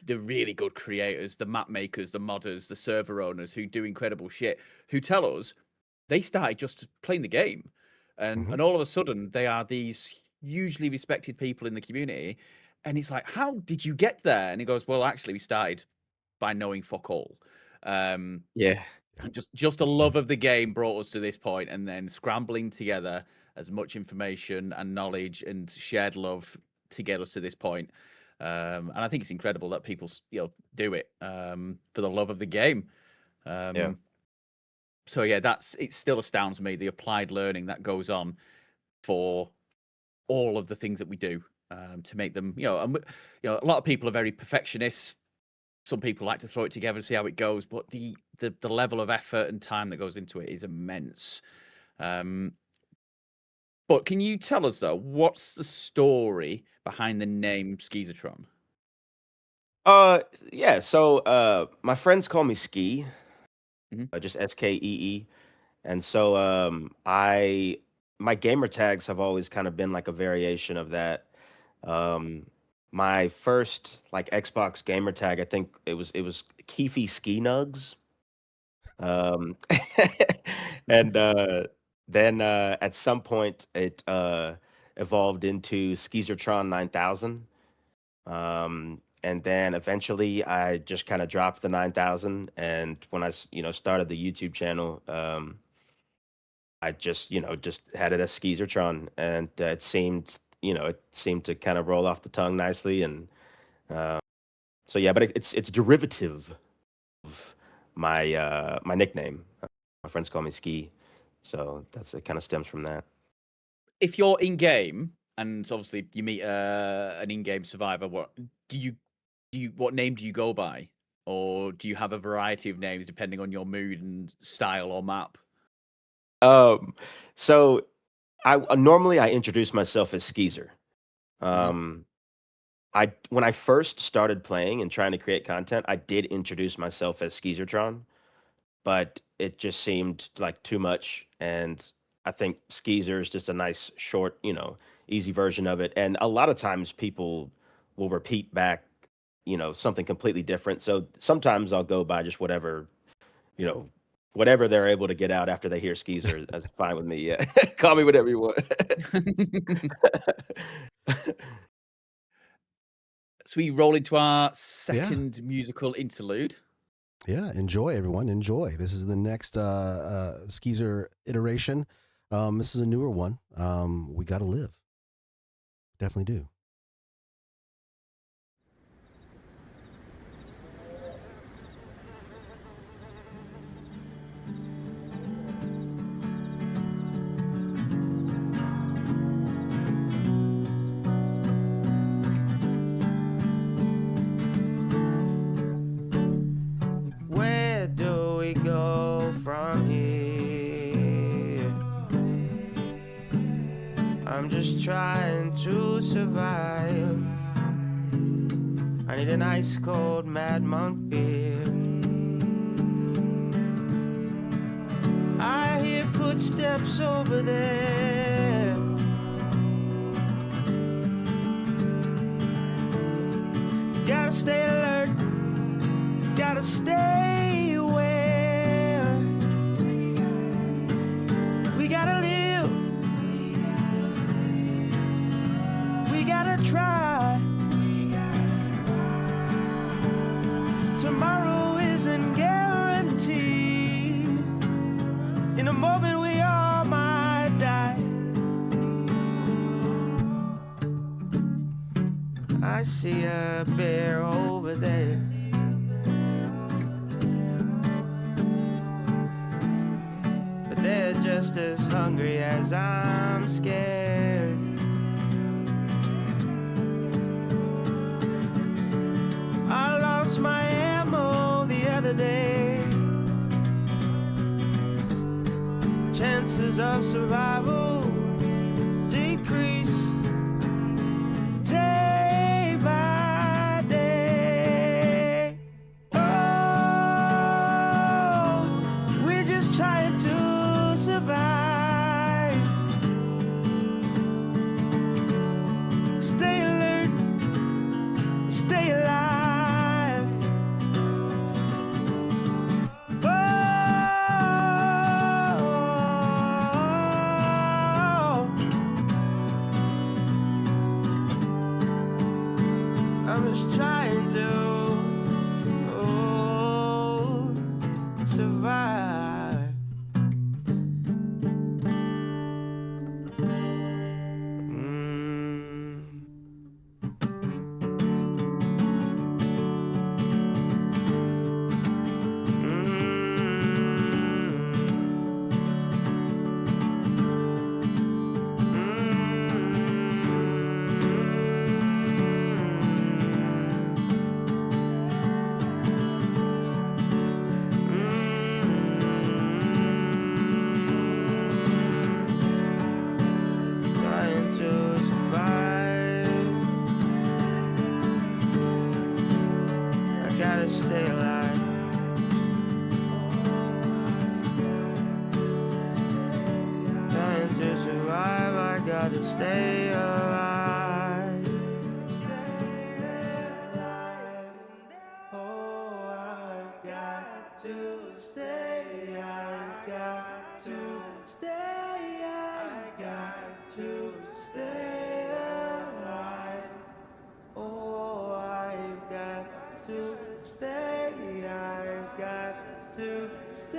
really good creators, the map makers, the modders, the server owners who do incredible shit, who tell us they started just playing the game, and Hmm. all of a sudden they are these hugely respected people in the community, and it's like, how did you get there? And he goes, well, actually, we started by knowing fuck all. Um, Yeah. and just a love of the game brought us to this point, and then scrambling together as much information and knowledge and shared love to get us to this point. And I think it's incredible that people do it for the love of the game. Yeah. So yeah, it still astounds me the applied learning that goes on for all of the things that we do to make them, and a lot of people are very perfectionists. Some people like to throw it together and see how it goes, but the level of effort and time that goes into it is immense. Um, but can you tell us though, what's the story behind the name Skeezertron? Uh, yeah. So, my friends call me Ski, Mhm. just Skee, and so my gamer tags have always kind of been like a variation of that. Um, my first like Xbox gamer tag, I think it was Keefy Ski Nugs. Um, and then at some point it evolved into Skeezertron 9000. And then eventually I just kind of dropped the 9000. And when started the YouTube channel, I just had it as Skeezertron, and it seemed to kind of roll off the tongue nicely. And uh, so yeah, but it's derivative of my nickname. My friends call me Ski, so it kind of stems from that. If you're in game, and obviously you meet an in-game survivor, do you what name do you go by, or do you have a variety of names depending on your mood and style or map? Um, so normally I introduce myself as Skeezer. Uh-huh. Um, I when I first started playing and trying to create content, I did introduce myself as Skeezertron, but it just seemed like too much. And I think Skeezer is just a nice, short, easy version of it. And a lot of times people will repeat back, something completely different. So sometimes I'll go by just you know, whatever they're able to get out after they hear Skeezer. That's fine with me. Yeah. Call me whatever you want. So we roll into our Yeah. second musical interlude. Yeah. Enjoy, everyone. Enjoy. This is the next Skeezer iteration. This is a newer one. We Gotta Live. Definitely do. I'm just trying to survive. I need an ice cold Mad Monk beer. I hear footsteps over there. Gotta stay alert, gotta stay aware. We gotta live, we gotta try. Tomorrow isn't guaranteed. In a moment we all might die. I see a bear over there. But they're just as hungry as I'm scared. I lost my ammo the other day. Chances of survival decrease day by day. Oh, we're just trying to survive. Stay alert, stay alive. Oh, I'm just trying to survive. Trying to survive. I gotta stay alive. Trying to survive, I gotta stay alive. Oh, I've got to stay, I've got to stay, I've got to stay alive. Oh, I've got to stay, I've got to stay,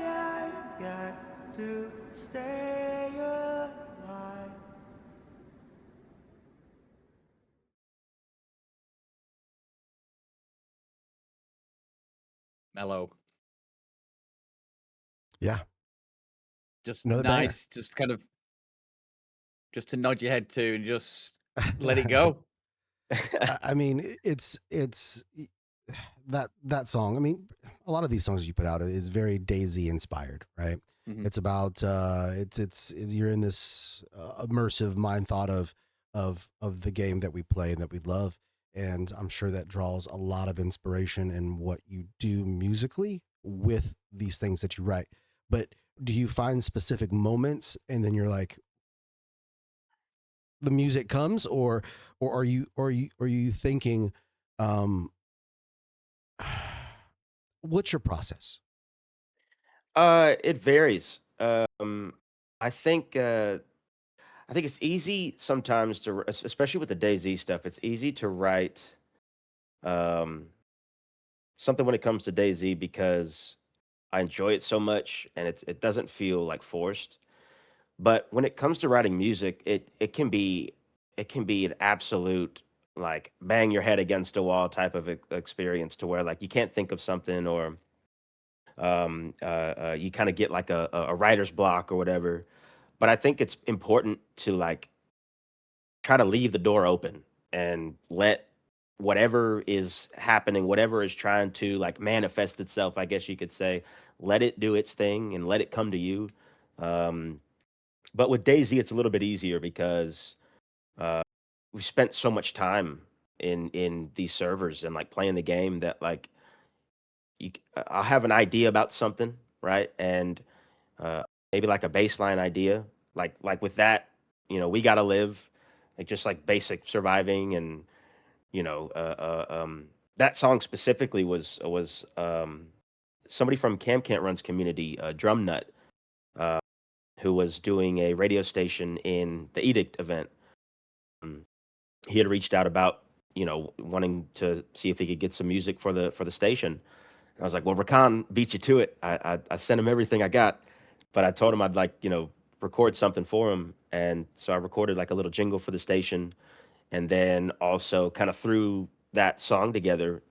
I've got to stay alive. Mellow. Yeah. Just Another banger. nice, just kind of just to nod your head to and just let it go. I mean, it's that song. I mean, a lot of these songs you put out is very DayZ inspired, right? Mhm. It's about it's you're in this immersive mind thought of the game that we play and that we love, and I'm sure that draws a lot of inspiration in what you do musically with these things that you write. But do you find specific moments and then you're like, the music comes, or are you thinking, um what's your process? It varies. I think I think it's easy sometimes to, especially with the DayZ stuff. It's easy to write um, something when it comes to DayZ because I enjoy it so much, and it doesn't feel like forced. But when it comes to writing music, it can be an absolute like bang your head against a wall type of experience to where like you can't think of something, or you kind of get like a writer's block or whatever. But I think it's important to like try to leave the door open and let whatever is happening, whatever is trying to like manifest itself, I guess you could say, let it do its thing and let it come to you. Um, But with DayZ, it's a little bit easier because uh, we spent so much time in these servers and like playing the game that like I'll have an idea about something, right? And uh, maybe like a baseline idea, like with that, we gotta live, like just like basic surviving, and you know, that song specifically was somebody from Cam Can't Run's community, Drum Nut, uh, who was doing a radio station in the Edict event. Um, he had reached out about wanting to see if he could get some music for the station. I was like, well, Rakan beat you to it. I sent him everything I got, but I told him I'd like, record something for him. And so I recorded like a little jingle for the station, and then also kind of threw that song together.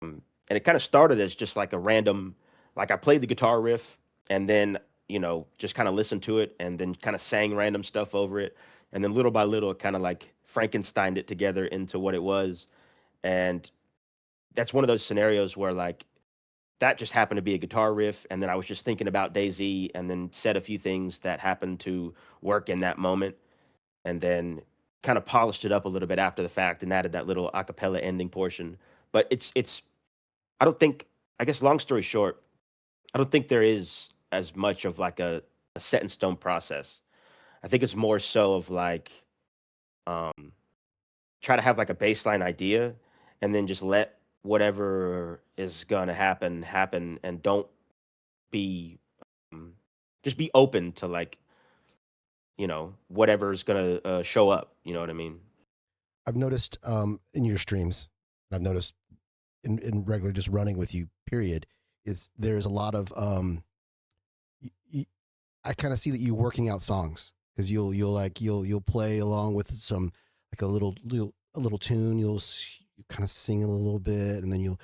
And it kind of started as just like a random, like I played the guitar riff and then, just kind of listened to it and then kind of sang random stuff over it. And then little by little, it kind of like Frankensteined it together into what it was. And that's one of those scenarios where like that just happened to be a guitar riff, and then I was just thinking about DayZ, and then said a few things that happened to work in that moment, and then kind of polished it up a little bit after the fact and added that little acapella ending portion. But it's I don't think, I guess long story short, I don't think there is as much of like a set in stone process. I think it's more so of like um try to have like a baseline idea, and then just let whatever is gonna happen, and don't be um, just be open to like whatever's gonna show up. You know what I mean? I've noticed in your streams, I've noticed in regular just running with you, period, is there's a lot of I kind of see that you working out songs because you'll play along with some like a little tune. You kind of sing it a little bit, and then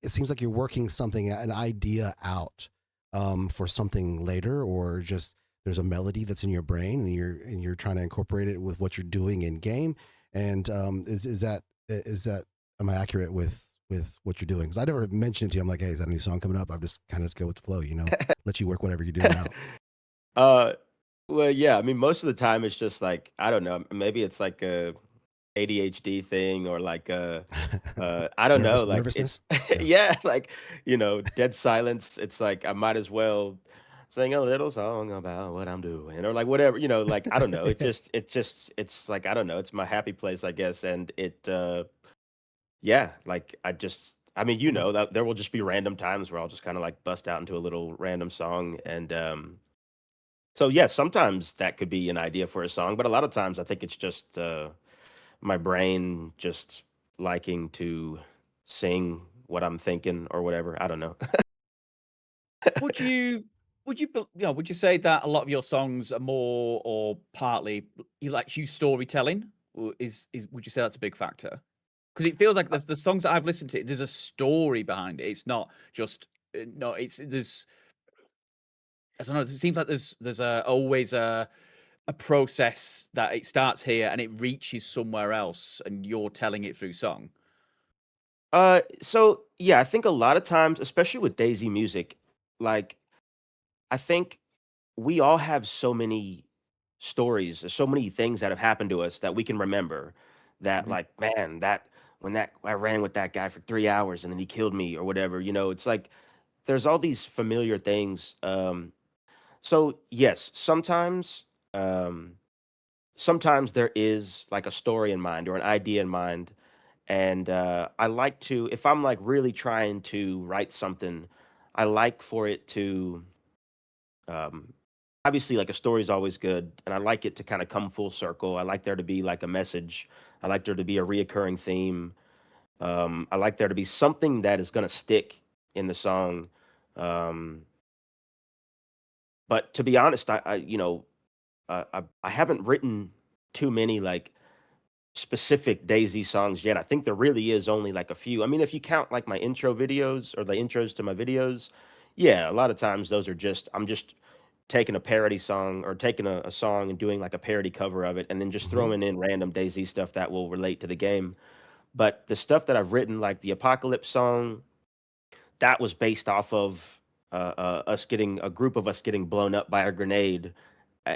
it seems like you're working an idea out for something later, or just there's a melody that's in your brain and you're trying to incorporate it with what you're doing in game. And is that am I accurate with what you're doing? Because I never mentioned it to you. I'm like, hey, is that a new song coming up? I just kind of just go with the flow, let you work whatever you're doing out. Well, yeah. I mean, most of the time it's just like I don't know. Maybe it's like a ADHD thing, or like I don't know. Like Nervousness. it's yeah, like dead silence. It's like I might as well sing a little song about what I'm doing, or like whatever. Like I don't know. It's like I don't know. It's my happy place, I guess, and yeah, like I mean, that there will just be random times where I'll just kind of like bust out into a little random song. And so yeah, sometimes that could be an idea for a song, but a lot of times I think it's just my brain just liking to sing what I'm thinking or whatever. I don't know. Would you would you say that a lot of your songs are more or partly you like you storytelling? Or is would you say that's a big factor? Because it feels like the songs that I've listened to, there's a story behind it. It's not just no. It's there's I don't know. It seems like there's always a process that it starts here and it reaches somewhere else, and you're telling it through song. So yeah, I think a lot of times, especially with DayZ music, like I think we all have so many stories, or so many things that have happened to us that we can remember. That Mhm. like, man, that when that I ran with that guy for 3 hours and then he killed me or whatever. It's like there's all these familiar things. So yes, um, sometimes there is like a story in mind or an idea in mind, and I like to, if I'm like really trying to write something, I like for it to um, obviously like a story is always good, and I like it to kind of come full circle. I like there to be like a message. I like there to be a reoccurring theme. I like there to be something that is going to stick in the song. Um, but to be honest, I haven't written too many like specific DayZ songs yet. I think there really is only like a few. I mean, if you count like my intro videos or the intros to my videos, yeah, a lot of times those are just I'm just taking a parody song or taking a song and doing like a parody cover of it, and then just Hmm. throwing in random DayZ stuff that will relate to the game. But the stuff that I've written, like the Apocalypse song, that was based off of us getting a group of us getting blown up by a grenade,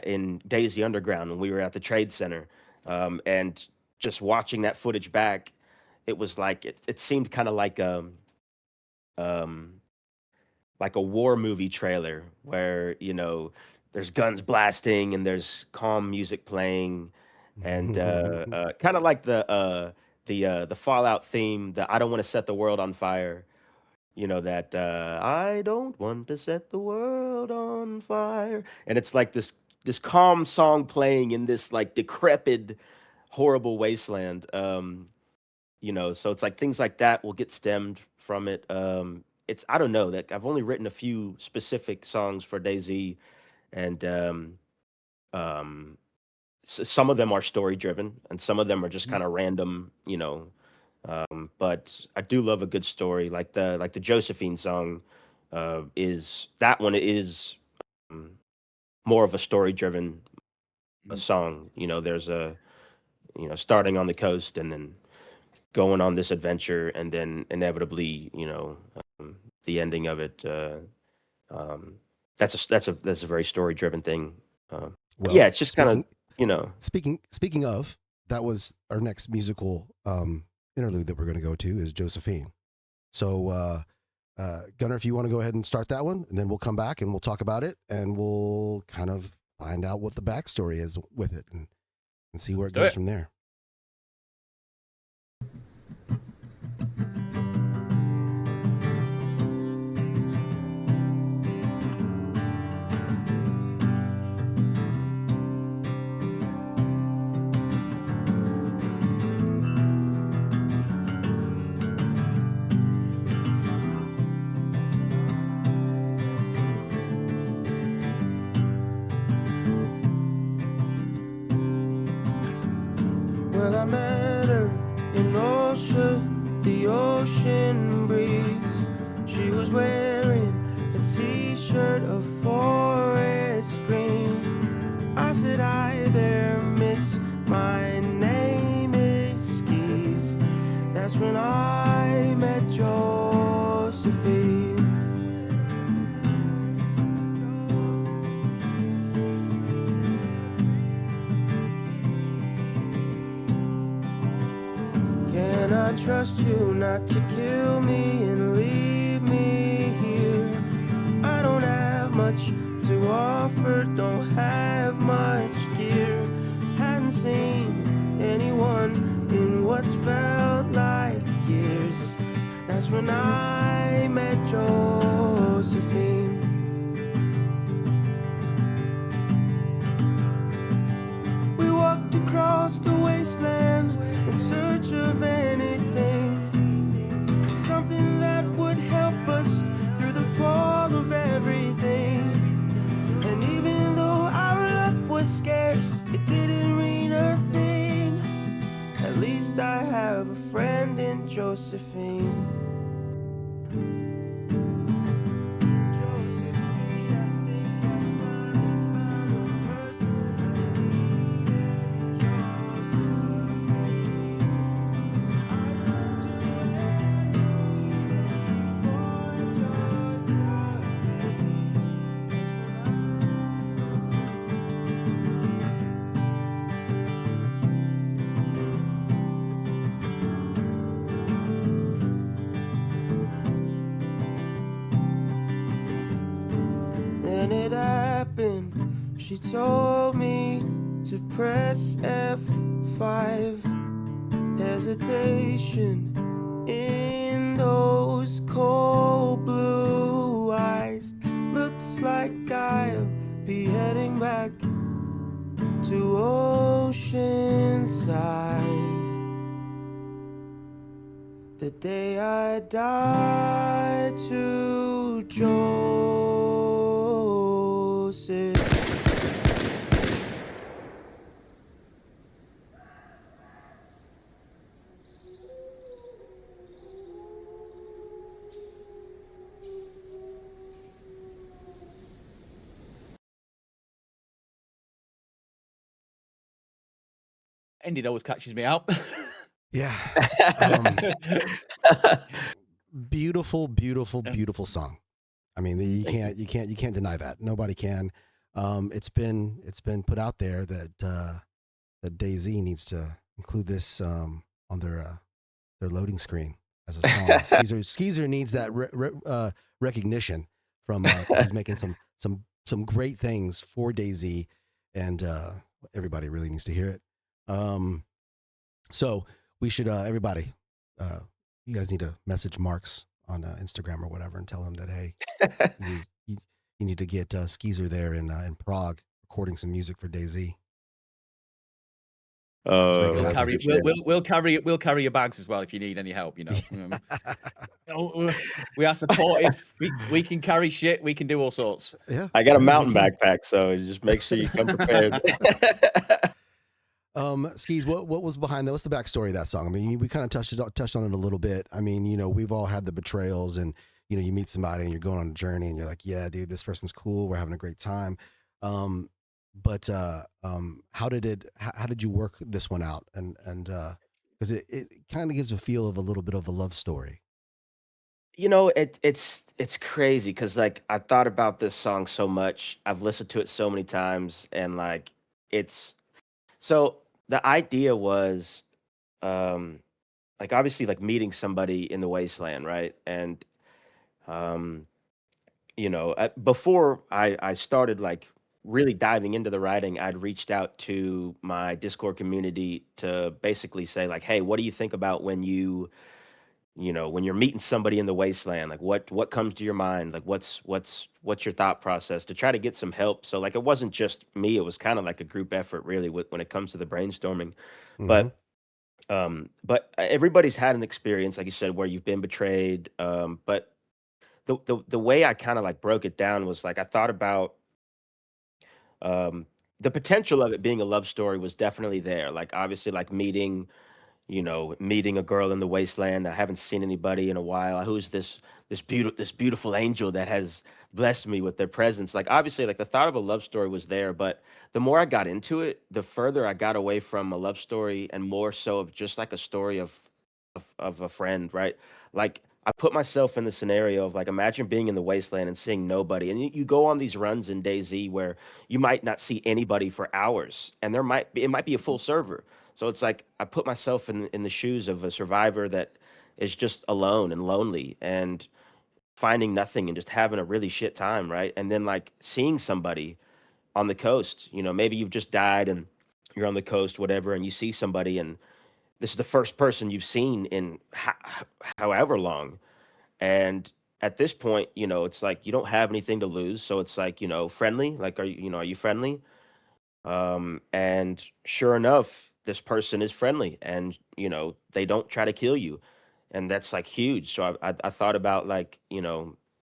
in DayZ Underground when we were at the Trade Center, and just watching that footage back, it was like it seemed kind of like a war movie trailer where there's guns blasting and there's calm music playing, and kind of like the Fallout theme, the I don't want to set the world on fire. That I don't want to set the world on fire, and it's like this calm song playing in this like decrepit, horrible wasteland. So it's like things like that will get stemmed from it. It's I don't know that I've only written a few specific songs for DayZ, and um, some of them are story driven, and some of them are just kind of random. But I do love a good story, like the Josephine song. Is that one is more of a story driven song. There's a starting on the coast and then going on this adventure, and then inevitably, the ending of it. That's a very story driven thing. Well, yeah, it's just kind of Speaking of, that was our next musical interlude that we're going to go to is Josephine. So, Gunnar, if you want to go ahead and start that one, and then we'll come back and we'll talk about it, and we'll kind of find out what the backstory is with it, and see where it goes from there. Well, I met her in the ocean breeze. She was wearing a t-shirt of forest green. I said, hi there, miss, my name is Skeez. That's when I met Josephine. Can I trust you not to kill me and leave me here? I don't have much to offer, don't have much gear. Hadn't seen anyone in what's felt like years. That's when I met Josephine. We walked across the wasteland in search of anything, something that would help us through the fall of everything. And even though our luck was scarce, it didn't mean a thing. At least I have a friend in Josephine. Then it happened. She told me to press F5. Hesitation in those cold blue eyes. Looks like I'll be heading back to Oceanside. The day I die to Joseph. Ending always catches me out. Yeah. Beautiful, beautiful, beautiful song. I mean, you can't deny that. Nobody can. It's been put out there that that DayZ needs to include this on their loading screen as a song. Skeezer needs that recognition from because he's making some great things for DayZ, and everybody really needs to hear it. So we should everybody, you guys need to message Marks on Instagram or whatever and tell him that hey, you need to get Skeezer there in Prague recording some music for DayZ. Let's make it We'll happen. carry we'll carry your bags as well if you need any help. You know, we are supportive. We can carry shit. We can do all sorts. Yeah, I got a yeah, mountain we can. backpack, so just make sure you come prepared. Skeez, what was behind that? What's the backstory of that song? I mean, we kind of touched on it a little bit. I mean, we've all had the betrayals, and you meet somebody and you're going on a journey, and you're like, yeah, dude, this person's cool. We're having a great time. But how did you work this one out? And because it kind of gives a feel of a little bit of a love story. It's crazy because like I thought about this song so much. I've listened to it so many times, and like it's so the idea was like obviously like meeting somebody in the wasteland, right? And um before I started like really diving into the writing, I'd reached out to my Discord community to basically say like, hey, what do you think about when when you're meeting somebody in the wasteland? Like what comes to your mind? Like what's your thought process, to try to get some help. So like it wasn't just me, it was kind of like a group effort really when it comes to the brainstorming. Mm-hmm. But everybody's had an experience, like you said, where you've been betrayed. But the way I kind of like broke it down was like I thought about the potential of it being a love story was definitely there. Like obviously like meeting a girl in the wasteland. I haven't seen anybody in a while. Who's this beautiful angel that has blessed me with their presence? Like obviously like the thought of a love story was there, but the more I got into it, the further I got away from a love story and more so of just like a story of a friend, right? Like I put myself in the scenario of like imagine being in the wasteland and seeing nobody. And you go on these runs in DayZ where you might not see anybody for hours, and it might be a full server. So it's like I put myself in the shoes of a survivor that is just alone and lonely and finding nothing and just having a really shit time, right? And then like seeing somebody on the coast, maybe you've just died and you're on the coast, whatever, and you see somebody and this is the first person you've seen in however long. And at this point, it's like you don't have anything to lose. So it's like, friendly. Like, are you friendly? And sure enough, this person is friendly, and they don't try to kill you, and that's like huge. So I thought about like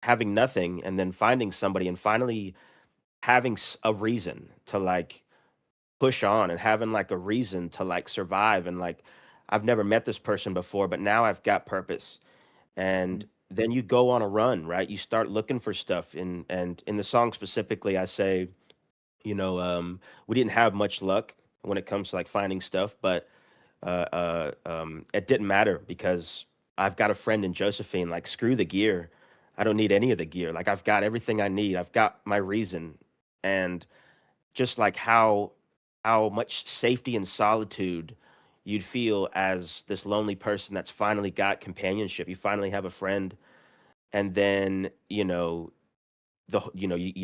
having nothing and then finding somebody and finally having a reason to like push on and having like a reason to like survive, and like I've never met this person before, but now I've got purpose. And then you go on a run, right? You start looking for stuff, and in the song specifically I say, we didn't have much luck when it comes to like finding stuff, but it didn't matter because I've got a friend in Josephine. Like, screw the gear. I don't need any of the gear. Like, I've got everything I need. I've got my reason. And just like how much safety and solitude you'd feel as this lonely person that's finally got companionship. You finally have a friend, and then you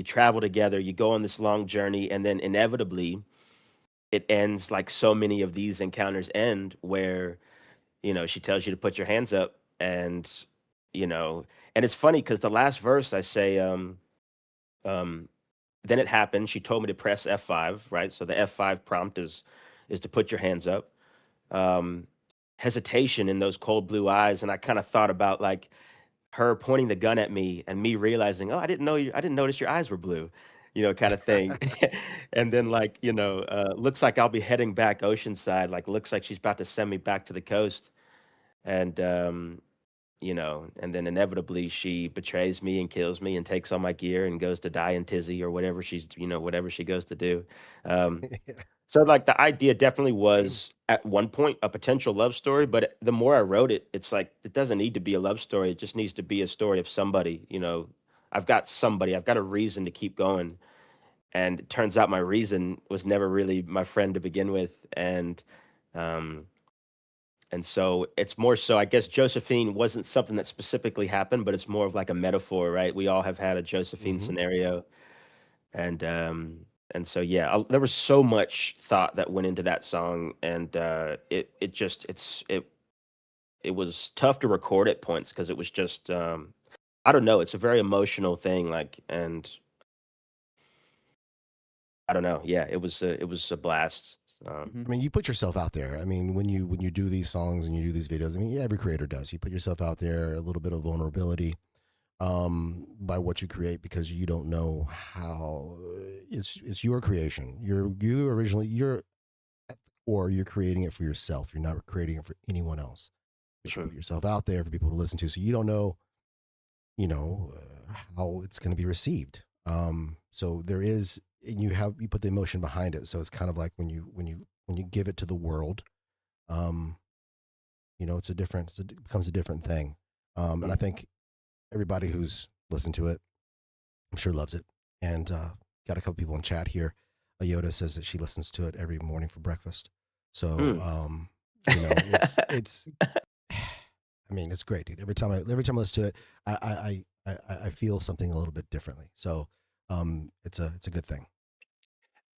travel together, you go on this long journey, and then inevitably it ends like so many of these encounters end, where she tells you to put your hands up, and you know and it's funny because the last verse I say, um then it happened, she told me to press F5, right? So the F5 prompt is to put your hands up. um Hesitation in those cold blue eyes, and I kind of thought about like her pointing the gun at me and me realizing, oh, I didn't notice your eyes were blue, kind of thing. And then like, looks like I'll be heading back oceanside, like looks like she's about to send me back to the coast. And and then inevitably she betrays me and kills me and takes all my gear and goes to die in Tizzy or whatever whatever she goes to do. Um, so like the idea definitely was at one point a potential love story, but the more I wrote it, it's like it doesn't need to be a love story. It just needs to be a story of somebody. I've got somebody. I've got a reason to keep going, and it turns out my reason was never really my friend to begin with, um, and so it's more so, I guess Josephine wasn't something that specifically happened, but it's more of like a metaphor, right? We all have had a Josephine Mhm. scenario, and so yeah, there was so much thought that went into that song, and it just it was tough to record at points because it was just I don't know, it's a very emotional thing, like, and I don't know, yeah, it was a blast. Mhm. I mean, you put yourself out there. I mean, when you do these songs and you do these videos, I mean, yeah, every creator does. You put yourself out there, a little bit of vulnerability by what you create because you don't know how it's your creation. You originally you're creating it for yourself. You're not creating it for anyone else. But you Mhm, put yourself out there for people to listen to, so you don't know, how it's going to be received. So there is, and you put the emotion behind it. So it's kind of like when you give it to the world, um, it becomes a different thing. And I mhm. think everybody who's listened to it, I'm sure loves it. And got a couple people in chat here. Yoda says that she listens to it every morning for breakfast. So Mm. it's I mean, it's great, dude. Every time I listen to it, I feel something a little bit differently. So it's a good thing.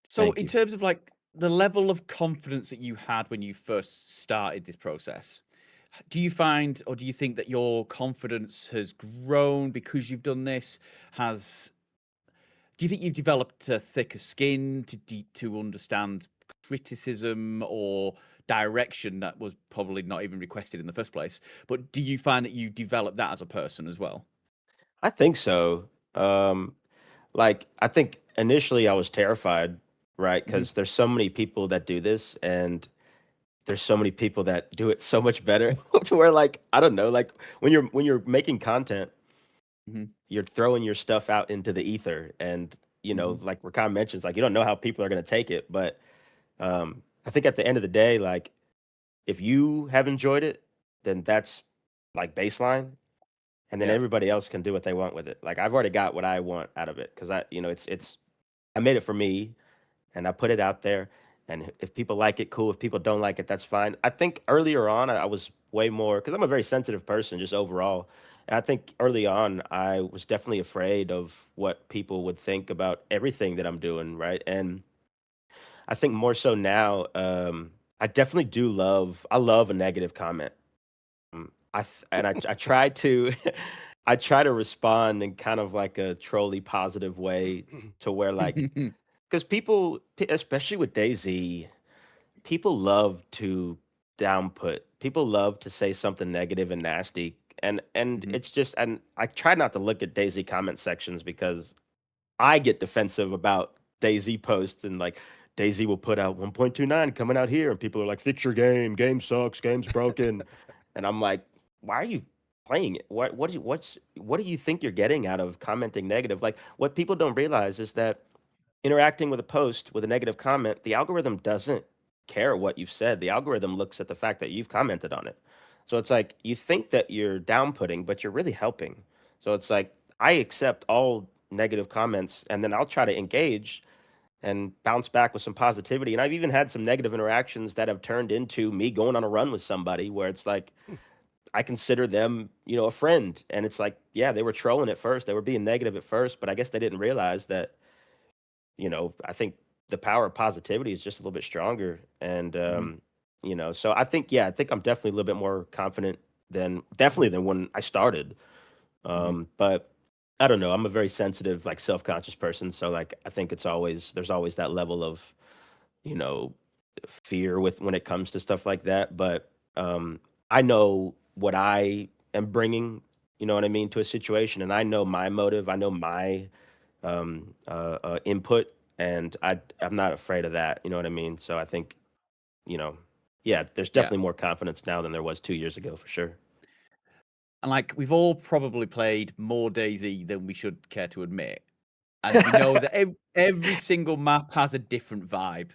So, Thank in you. terms of like the level of confidence that you had when you first started this process, do you find or do you think that your confidence has grown because you've done this? Has Do you think you've developed a thicker skin to understand criticism or direction that was probably not even requested in the first place? But do you find that you developed that as a person as well? I think so. Like, I think initially I was terrified, right? Mhm, Because there's so many people that do this, and there's so many people that do it so much better. To where, like, I don't know, like when you're making content, mhm, you're throwing your stuff out into the ether, and mhm, like Rakan mentions, like you don't know how people are gonna take it, but I think at the end of the day, like if you have enjoyed it, then that's like baseline, and then yeah, everybody else can do what they want with it. Like I've already got what I want out of it because it's I made it for me and I put it out there. And if people like it, cool. If people don't like it, that's fine. I think earlier on, I was way more because I'm a very sensitive person just overall. And I think early on, I was definitely afraid of what people would think about everything that I'm doing, right? And I think more so now, I definitely do I love a negative comment. I try to I try to respond in kind of like a trolly positive way to where like because especially with DayZ, people love to downput. People love to say something negative and nasty, and mhm, it's just, and I try not to look at DayZ comment sections because I get defensive about DayZ posts and like DayZ will put out 1.29 coming out here, and people are like, "Fix your game sucks, game's broken," and I'm like, "Why are you playing it? What do you think you're getting out of commenting negative?" Like what people don't realize is that interacting with a post with a negative comment, the algorithm doesn't care what you've said. The algorithm looks at the fact that you've commented on it. So it's like you think that you're downputting, but you're really helping. So it's like I accept all negative comments and then I'll try to engage and bounce back with some positivity. And I've even had some negative interactions that have turned into me going on a run with somebody where it's like I consider them, a friend. And it's like, yeah, they were trolling at first. They were being negative at first, but I guess they didn't realize that I think the power of positivity is just a little bit stronger. And, mhm, so I think I'm definitely a little bit more confident definitely than when I started. mhm. But I don't know. I'm a very sensitive, like self conscious person. So, like, I think there's always that level of, you know, fear with when it comes to stuff like that. But I know what I am bringing, you know what I mean, to a situation. And I know my motive. I know my input, and I'm not afraid of that. You know what I mean? So I think you know, yeah, there's Yeah. definitely more confidence now than there was 2 years ago for sure. And like we've all probably played more DayZ than we should care to admit. And we know that every single map has a different vibe.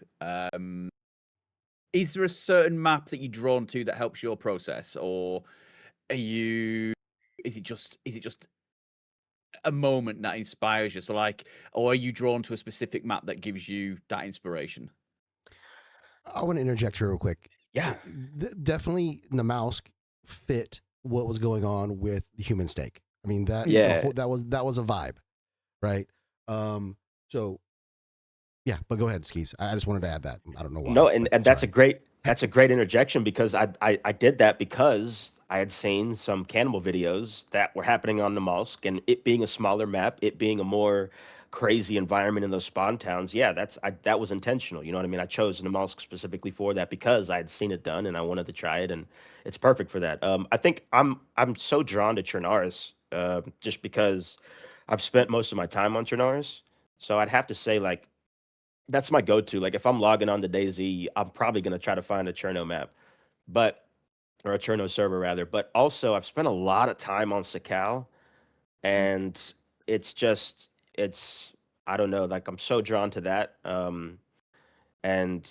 Is there a certain map that you're drawn to that helps your process, or are you? Is it just a moment that inspires you? So like, or are you drawn to a specific map that gives you that inspiration? I want to interject here real quick. Yeah. Definitely Namausk fit what was going on with the human stake. I mean that Yeah. that was a vibe, right? So yeah, but go ahead, Skeez. I just wanted to add that. I don't know why. No, and that's a sorry. great interjection because I did that because I had seen some cannibal videos that were happening on the Molsk, and it being a smaller map, it being a more crazy environment in those spawn towns. Yeah, that was intentional. You know what I mean? I chose Namalsk specifically for that because I had seen it done and I wanted to try it, and it's perfect for that. I think I'm so drawn to Chernaris just because I've spent most of my time on Chernaris, so I'd have to say like that's my go-to. Like if I'm logging on to DayZ, I'm probably gonna try to find a Cherno map, or a Cherno server rather. But also, I've spent a lot of time on Sakal, and it's I don't know. Like I'm so drawn to that, and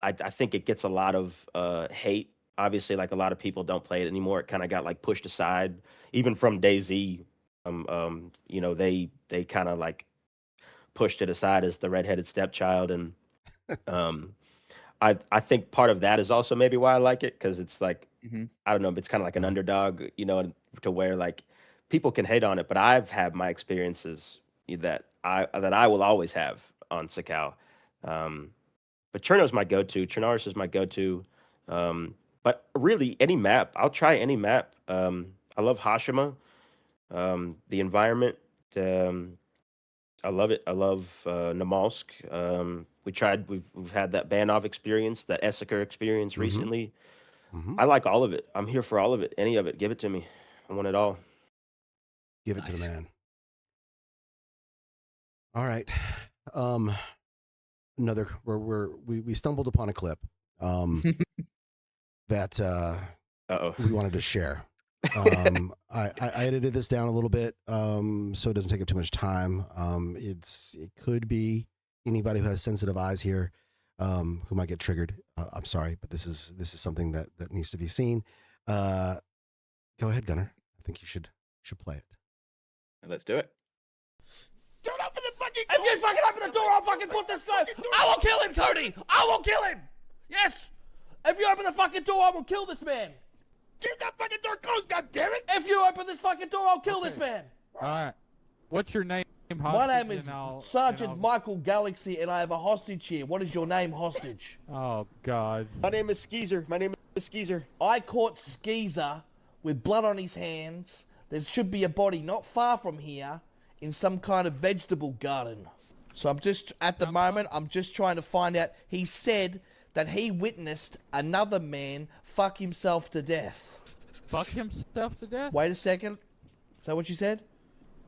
I think it gets a lot of hate. Obviously, like a lot of people don't play it anymore. It kind of got like pushed aside, even from DayZ. They kind of like pushed it aside as the redheaded stepchild, and um, I think part of that is also maybe why I like it because it's like I don't know, it's kind of like an underdog, to where like people can hate on it, but I've had my experiences that I will always have on Sakal. But Cherno's my go-to. Chernaris is my go-to. But really, any map, I'll try any map. I love Hashima, the environment. I love it. I love Namalsk. We've had that Banov experience, that Essiker experience recently. I like all of it. I'm here for all of it. Any of it. Give it to me. I want it all. Give it to the man. All right. Another we stumbled upon a clip that we wanted to share. I edited this down a little bit so it doesn't take up too much time. It could be anybody who has sensitive eyes here who might get triggered. I'm sorry, but this is something that needs to be seen. Go ahead, Gunnar. I think you should play it. Let's do it. Don't open the fucking door! If you fucking open the door, I'll fucking put this guy. I will kill him, Cody! I will kill him! Yes! If you open the fucking door, I will kill this man! Keep that fucking door closed, goddammit! If you open this fucking door, I'll kill this man! Alright. What's your name, My name is Sergeant Michael Galaxy, and I have a hostage here. What is your name, hostage? Oh, God. My name is Skeezer. I caught Skeezer with blood on his hands. There should be a body not far from here in some kind of vegetable garden. So I'm just trying to find out. He said that he witnessed another man fuck himself to death. Fuck himself to death? Wait a second. Is that what you said?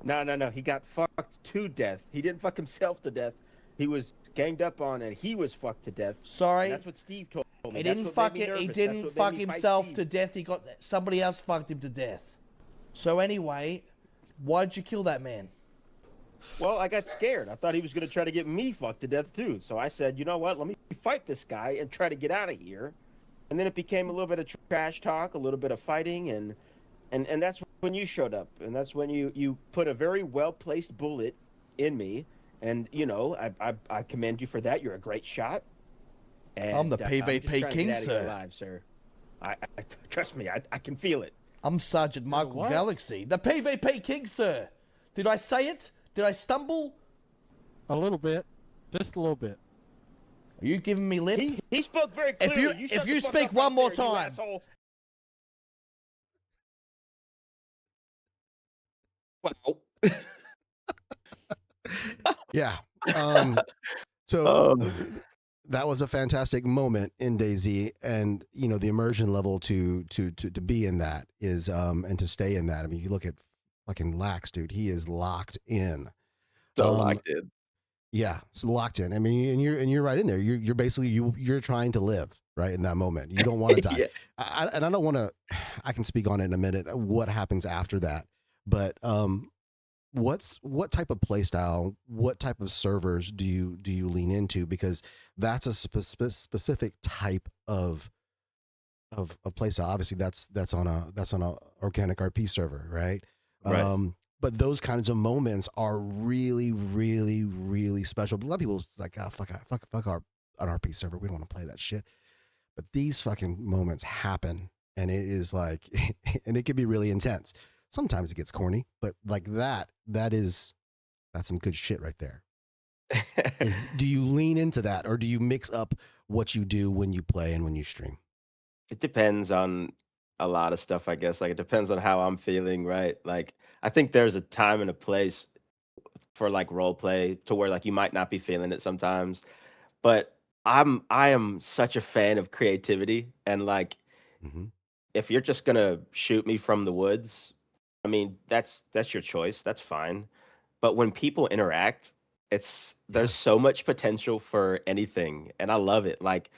No. He got fucked to death. He didn't fuck himself to death. He was ganged up on and he was fucked to death. Sorry. And that's what Steve told me. He didn't fuck himself to death. Somebody else fucked him to death. So anyway, why did you kill that man? Well, I got scared. I thought he was going to try to get me fucked to death too. So I said, you know what? Let me fight this guy and try to get out of here. And then it became a little bit of trash talk, a little bit of fighting, and that's when you showed up. And that's when you put a very well-placed bullet in me. And, I commend you for that. You're a great shot. And I'm the PvP king, sir. Alive, sir. I trust me, I can feel it. I'm Sergeant Michael Galaxy, the PvP king, sir. Did I say it? Did I stumble? A little bit. Just a little bit. Are you giving me lip? He spoke very clearly. If you speak one more time. Wow. Yeah. So that was a fantastic moment in DayZ, and the immersion level to be in that is and to stay in that. I mean, you look at fucking Lax, dude. He is locked in. So locked in. Yeah, it's locked in. I mean, and you're right in there. You're basically you're trying to live right in that moment. You don't want to die. Yeah. I don't want to. I can speak on it in a minute. What happens after that? But what type of play style, what type of servers do you lean into? Because that's a specific type of play style. Obviously, that's on a organic RP server, right? Right. but those kinds of moments are really, really, really special. A lot of people it's like, oh, fuck our an RP server. We don't want to play that shit. But these fucking moments happen, and it is like, and it can be really intense. Sometimes it gets corny, but like that's some good shit right there. Do you lean into that, or do you mix up what you do when you play and when you stream? It depends on a lot of stuff, I guess. Like it depends on how I'm feeling, right? Like I think there's a time and a place for like role play to where like you might not be feeling it sometimes, but I am such a fan of creativity and like Mm-hmm. if you're just gonna shoot me from the woods, I mean that's your choice. That's fine. But when people interact, there's so much potential for anything, and I love it. Like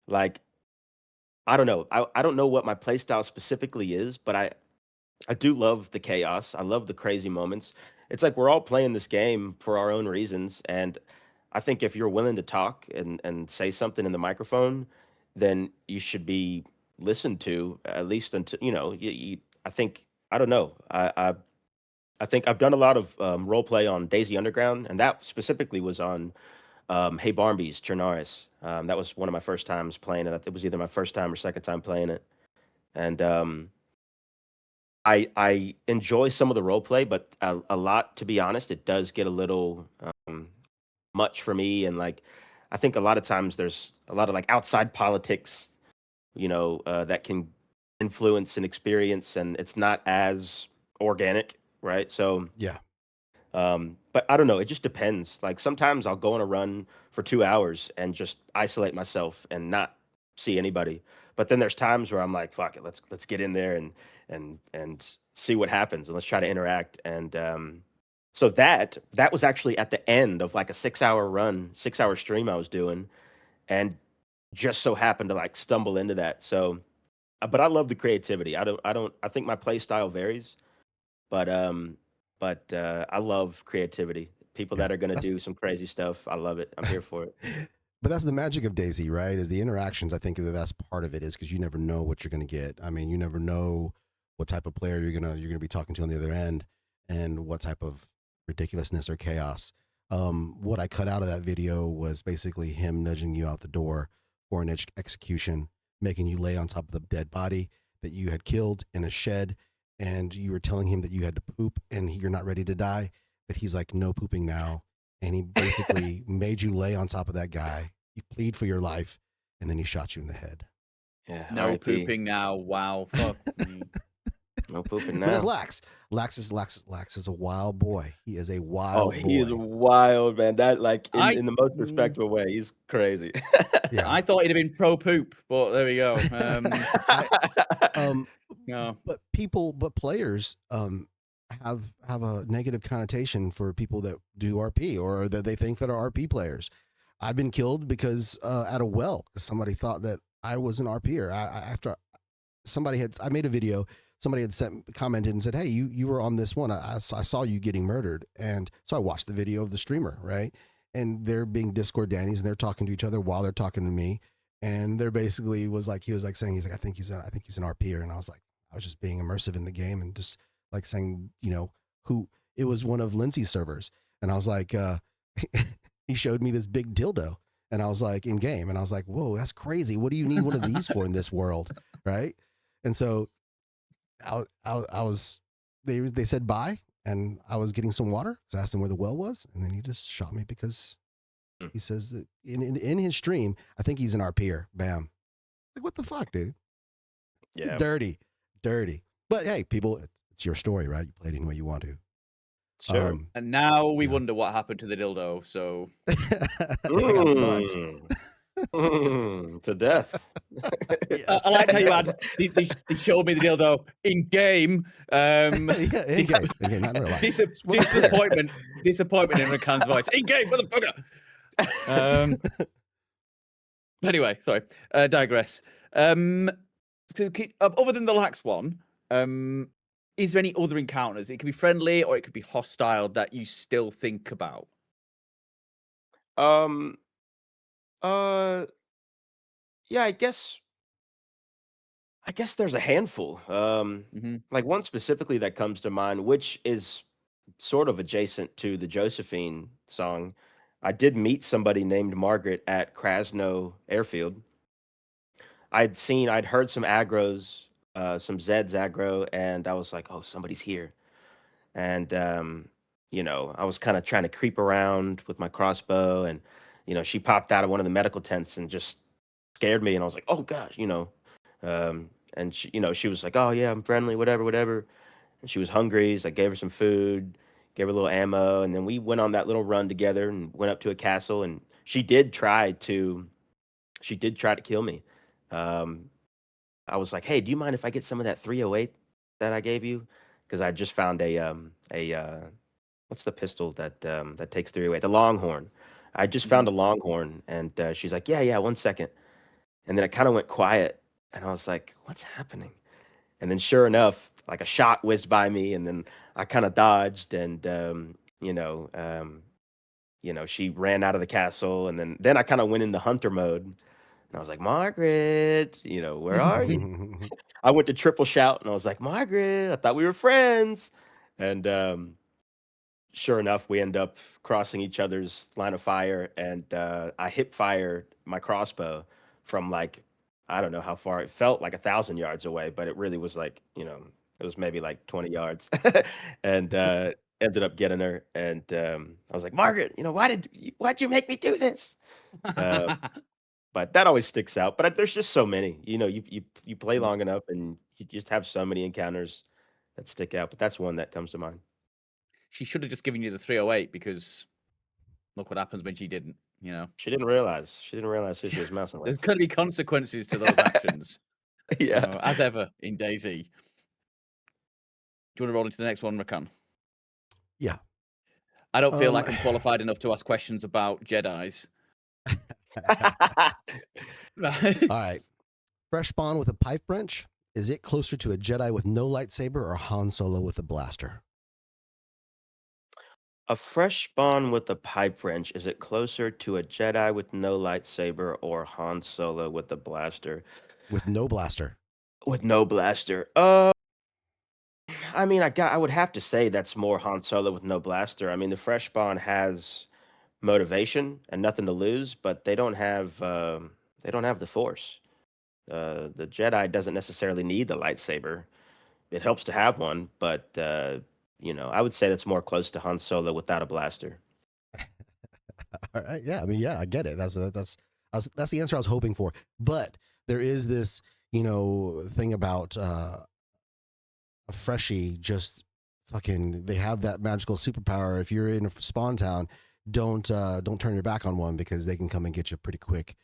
I don't know. I don't know what my playstyle specifically is, but I do love the chaos. I love the crazy moments. It's like we're all playing this game for our own reasons, and I think if you're willing to talk and say something in the microphone, then you should be listened to at least until I think I don't know. I think I've done a lot of role play on Daisy Underground, and that specifically was on Hey Barnby's Chernarus. That was one of my first times playing it. It was either my first time or second time playing it, and I enjoy some of the role play, but a lot, to be honest, it does get a little much for me. And like, I think a lot of times there's a lot of like outside politics, that can influence an experience, and it's not as organic, right? So Yeah. but I don't know. It just depends. Like sometimes I'll go on a run for 2 hours and just isolate myself and not see anybody. But then there's times where I'm like, fuck it, let's get in there and see what happens and let's try to interact. And so that was actually at the end of like a 6 hour run, 6 hour stream I was doing, and just so happened to like stumble into that. So, but I love the creativity. I think my play style varies, but I love creativity. People that are gonna do some crazy stuff. I love it. I'm here for it. But that's the magic of DayZ, right? Is the interactions. I think that's part of it is because you never know what you're going to get. I mean, you never know what type of player you're gonna be talking to on the other end, and what type of ridiculousness or chaos. What I cut out of that video was basically him nudging you out the door for an execution, making you lay on top of the dead body that you had killed in a shed, and you were telling him that you had to poop and you're not ready to die, but he's like, no pooping now. And he basically made you lay on top of that guy. You plead for your life, and then he shot you in the head. Yeah. No RIP. pooping now. Wow. Fuck me. No pooping But that's now. Lax. Lax is a wild boy. He is a Oh, wild he is boy. wild, man. That like in the most Mm, respectful way. He's crazy. Yeah. I thought he'd have been pro poop, but there we go. No. But players have a negative connotation for people that do RP or that they think that are RP players. I've been killed because at a well, somebody thought that I was an RPer. After I made a video, somebody had commented and said, "Hey, you were on this one. I saw you getting murdered," and so I watched the video of the streamer, right? And they're being Discord Dannies, and they're talking to each other while they're talking to me, and they're basically he was like saying I think he's an RPer, and I was just being immersive in the game and just like saying who it was one of Lindsay's servers, and I was like he showed me this big dildo. And I was like in game, and I was like, "Whoa, that's crazy! What do you need one of these for in this world, right?" And so I was they said bye, and I was getting some water because I asked him where the well was, and then he just shot me because he says that in his stream, I think he's an RPer. Bam, like what the fuck, dude? Yeah. Dirty. But hey, people, it's your story, right? You play it any way you want to. Sure. And now we wonder what happened to the dildo. So I got fucked. To death. I liked how you had. They showed me the dildo in game. Yeah, in game, not in real life. Disappointment in Rakan's voice. In game, motherfucker. Anyway, sorry. Digress. So, other than the lax one, is there any other encounters? It could be friendly or it could be hostile that you still think about. Yeah, I guess I guess there's a handful. Like one specifically that comes to mind, which is sort of adjacent to the Josephine song. I did meet somebody named Margaret at Krasno Airfield. I'd heard some aggros, some Zeds aggro, and I was like, oh, somebody's here. And I was kind of trying to creep around with my crossbow, and she popped out of one of the medical tents and just scared me, and I was like, oh gosh, and she was like, oh yeah, I'm friendly, whatever, whatever. And she was hungry, so I gave her some food, gave her a little ammo, and then we went on that little run together and went up to a castle, and she did try to kill me. Um, I was like, "Hey, do you mind if I get some of that 308 that I gave you?" Because I just found a what's the pistol that takes 308? The Longhorn. I just found a Longhorn, and she's like, "Yeah, yeah, 1 second." And then it kind of went quiet, and I was like, "What's happening?" And then sure enough, like a shot whizzed by me, and then I kind of dodged, and she ran out of the castle, and then I kind of went into hunter mode, and I was like, Margaret, where are you? I went to triple shout, and I was like, Margaret, I thought we were friends, and sure enough, we end up crossing each other's line of fire, and I hip fired my crossbow from like I don't know how far it felt like 1,000 yards away, but it really was like it was maybe like 20 yards, and ended up getting her. And I was like, Margaret, why'd you make me do this? Uh, but that always sticks out. But there's just so many. You play long enough, and you just have so many encounters that stick out. But that's one that comes to mind. She should have just given you the 308 because look what happens when she didn't. She didn't realize. She didn't realize who she was messing with. There's going to be consequences to those actions. Yeah. As ever in DayZ. Do you want to roll into the next one, Rakan? Yeah. I don't feel like I'm qualified enough to ask questions about Jedis. All right. Fresh spawn with a pipe wrench. Is it closer to a Jedi with no lightsaber or Han Solo with a blaster? A fresh spawn with a pipe wrench. Is it closer to a Jedi with no lightsaber or Han Solo with a blaster? With no blaster. With no blaster. I mean, I would have to say that's more Han Solo with no blaster. I mean, the fresh spawn has motivation and nothing to lose, but they don't have the Force. The Jedi doesn't necessarily need the lightsaber. It helps to have one, but I would say that's more close to Han Solo without a blaster. All right. Yeah. I mean, yeah, I get it. That's the answer I was hoping for. But there is this, thing about a freshie just fucking. They have that magical superpower. If you're in a spawn town, don't turn your back on one because they can come and get you pretty quick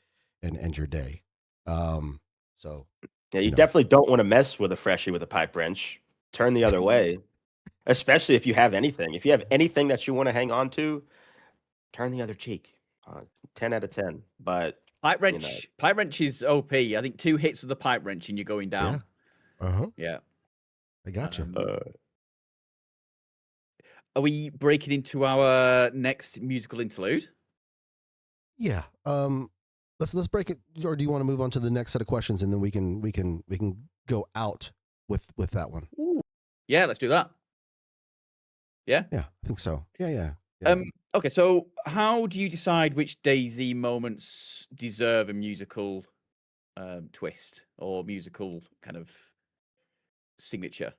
and end your day. So yeah, you definitely don't want to mess with a freshie with a pipe wrench. Turn the other way. Especially if you have anything. If you have anything that you want to hang on to, turn the other cheek. 10 out of 10. But pipe wrench is OP. I think 2 hits with the pipe wrench and you're going down. Yeah. Yeah. I got you. Are we breaking into our next musical interlude? Yeah. Let's break it. Or do you want to move on to the next set of questions and then we can go out with that one? Ooh. Yeah, let's do that. Yeah? Yeah, I think so. Yeah. Okay, so how do you decide which DayZ moments deserve a musical twist or musical kind of signature?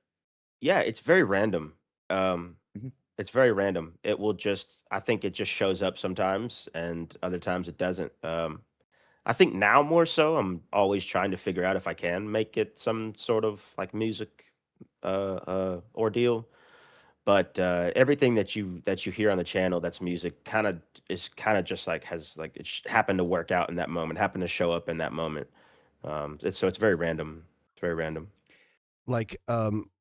Yeah, it's very random. It's very random. I think it just shows up sometimes and other times it doesn't. I think now more so, I'm always trying to figure out if I can make it some sort of like music ordeal. But everything that you hear on the channel that's music is just like has like it happened to work out in that moment, happened to show up in that moment. It's very random. It's very random. Like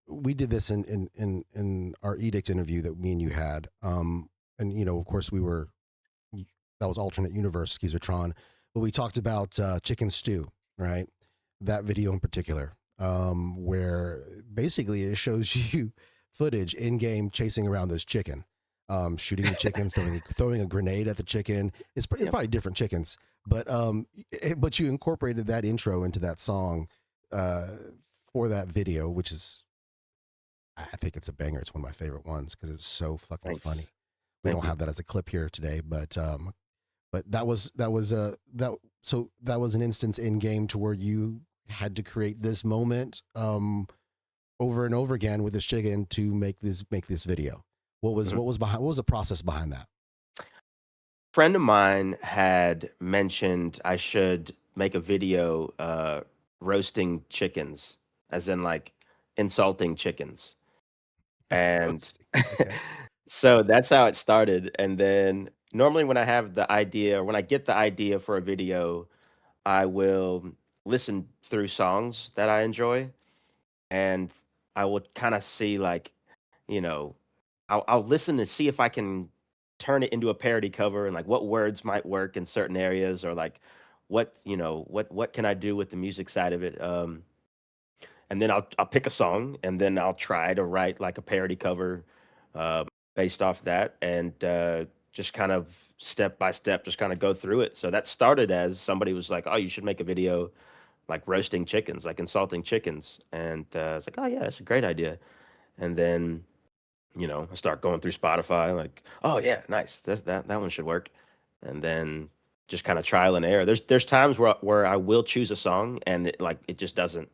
we did this in our edict interview that me and you had. And of course that was alternate universe Skeezertron, but we talked about chicken stew, right? That video in particular, where basically it shows you footage in game chasing around this chicken, shooting the chicken, throwing a grenade at the chicken. It's probably different chickens, but you incorporated that intro into that song for that video, which is, I think it's a banger. It's one of my favorite ones because it's so fucking Thanks. funny. We Thank don't you. have that as a clip here today, but that was that was an instance in game to where you had to create this moment over and over again with this chicken to make this video. What was what was the process behind that? Friend of mine had mentioned I should make a video roasting chickens, as in like insulting chickens. And Okay. so that's how it started. And then normally when I have the idea, or when I get the idea for a video, I will listen through songs that I enjoy, and I would kind of see like, you know, I'll listen and see if I can turn it into a parody cover and like what words might work in certain areas, or like what, what can I do with the music side of it. And then I'll pick a song, and then I'll try to write like a parody cover uh, based off that, and just kind of step by step, just kind of go through it. So that started as somebody was like, "Oh, you should make a video like roasting chickens, like insulting chickens," and I was like, "Oh yeah, that's a great idea." And then I start going through Spotify, like, "Oh yeah, nice, that one should work," and then just kind of trial and error. There's times where I will choose a song and it just doesn't.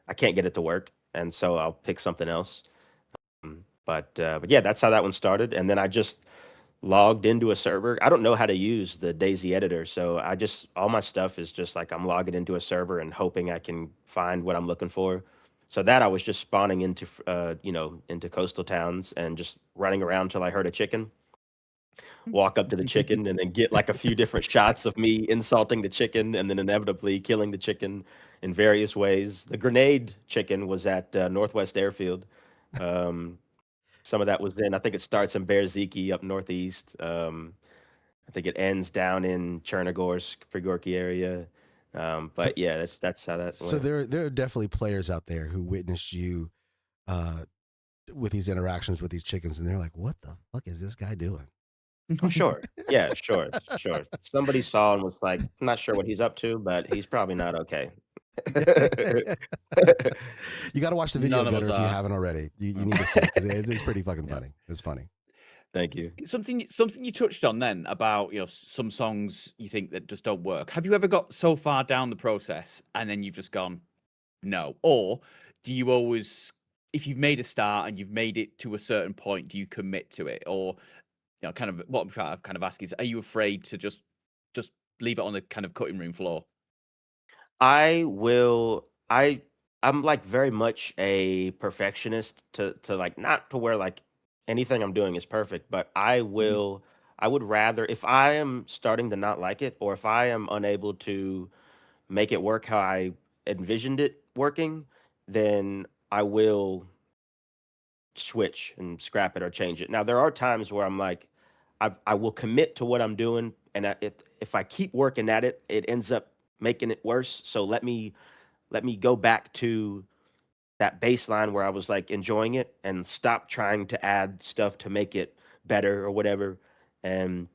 I can't get it to work, and so I'll pick something else. But yeah, that's how that one started. And then I just logged into a server. I don't know how to use the DayZ editor, so I just all my stuff is just like I'm logging into a server and hoping I can find what I'm looking for. So that I was just spawning into into coastal towns and just running around till I heard a chicken. Walk up to the chicken and then get like a few different shots of me insulting the chicken and then inevitably killing the chicken in various ways. The grenade chicken was at Northwest Airfield. Um, some of that was in. I think it starts in Berziki up northeast. I think it ends down in Chernogorsk, Prigorky area. But yeah, that's how that So went. there are definitely players out there who witnessed you uh, with these interactions with these chickens, and they're like, "What the fuck is this guy doing?" Oh, sure. Yeah, sure, sure. Somebody saw and was like, "I'm not sure what he's up to, but he's probably not okay." You got to watch the video, None of us Gunner, if you are. haven't already. You need to see it because it's pretty fucking funny. It's funny. Thank you. Something you touched on then about some songs you think that just don't work. Have you ever got so far down the process and then you've just gone no, or do you always, if you've made a start and you've made it to a certain point, do you commit to it, or kind of what I'm trying to kind of ask is, are you afraid to just leave it on the kind of cutting room floor? I will I'm like very much a perfectionist to like not to where like anything I'm doing is perfect, but Mhm. I would rather if I am starting to not like it, or if I am unable to make it work how I envisioned it working, then I will switch and scrap it or change it. Now there are times where I'm like I will commit to what I'm doing, and if I keep working at it, it ends up making it worse. So let me go back to that baseline where I was like enjoying it and stop trying to add stuff to make it better or whatever. And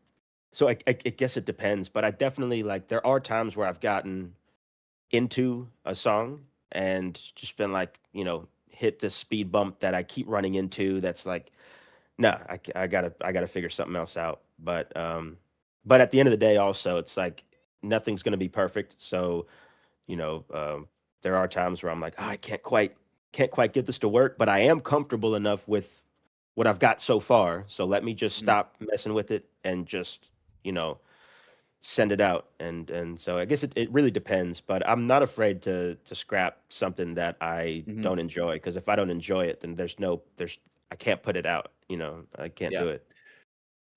so I guess it depends, but I definitely like there are times where I've gotten into a song and just been like, hit this speed bump that I keep running into. That's like, no, I gotta figure something else out. But at the end of the day, also, it's like nothing's gonna be perfect. So you know, um, there are times where I'm like, "Ah, I can't quite get this to work, but I am comfortable enough with what I've got so far. So let me just Mhm. stop messing with it and just, you know, send it out." And so I guess it really depends, but I'm not afraid to scrap something that I Mhm. don't enjoy, because if I don't enjoy it, then there's I can't put it out, I can't Yeah. do it.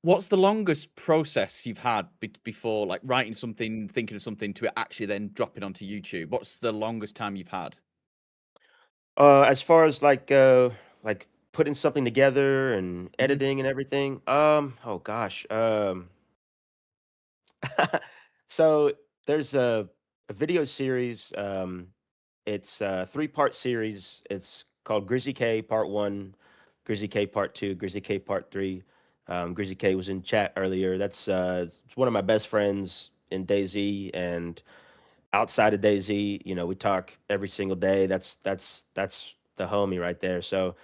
What's the longest process you've had before, like writing something, thinking of something, to it actually then dropping onto YouTube? What's the longest time you've had? As far as like putting something together and Mhm. editing and everything, oh gosh, so there's a video series. It's a three-part series. It's called Grizzly K Part One, Grizzly K Part Two, Grizzly K Part Three. Grizzly K was in chat earlier. That's it's one of my best friends in DayZ, and outside of DayZ, we talk every single day. That's the homie right there. So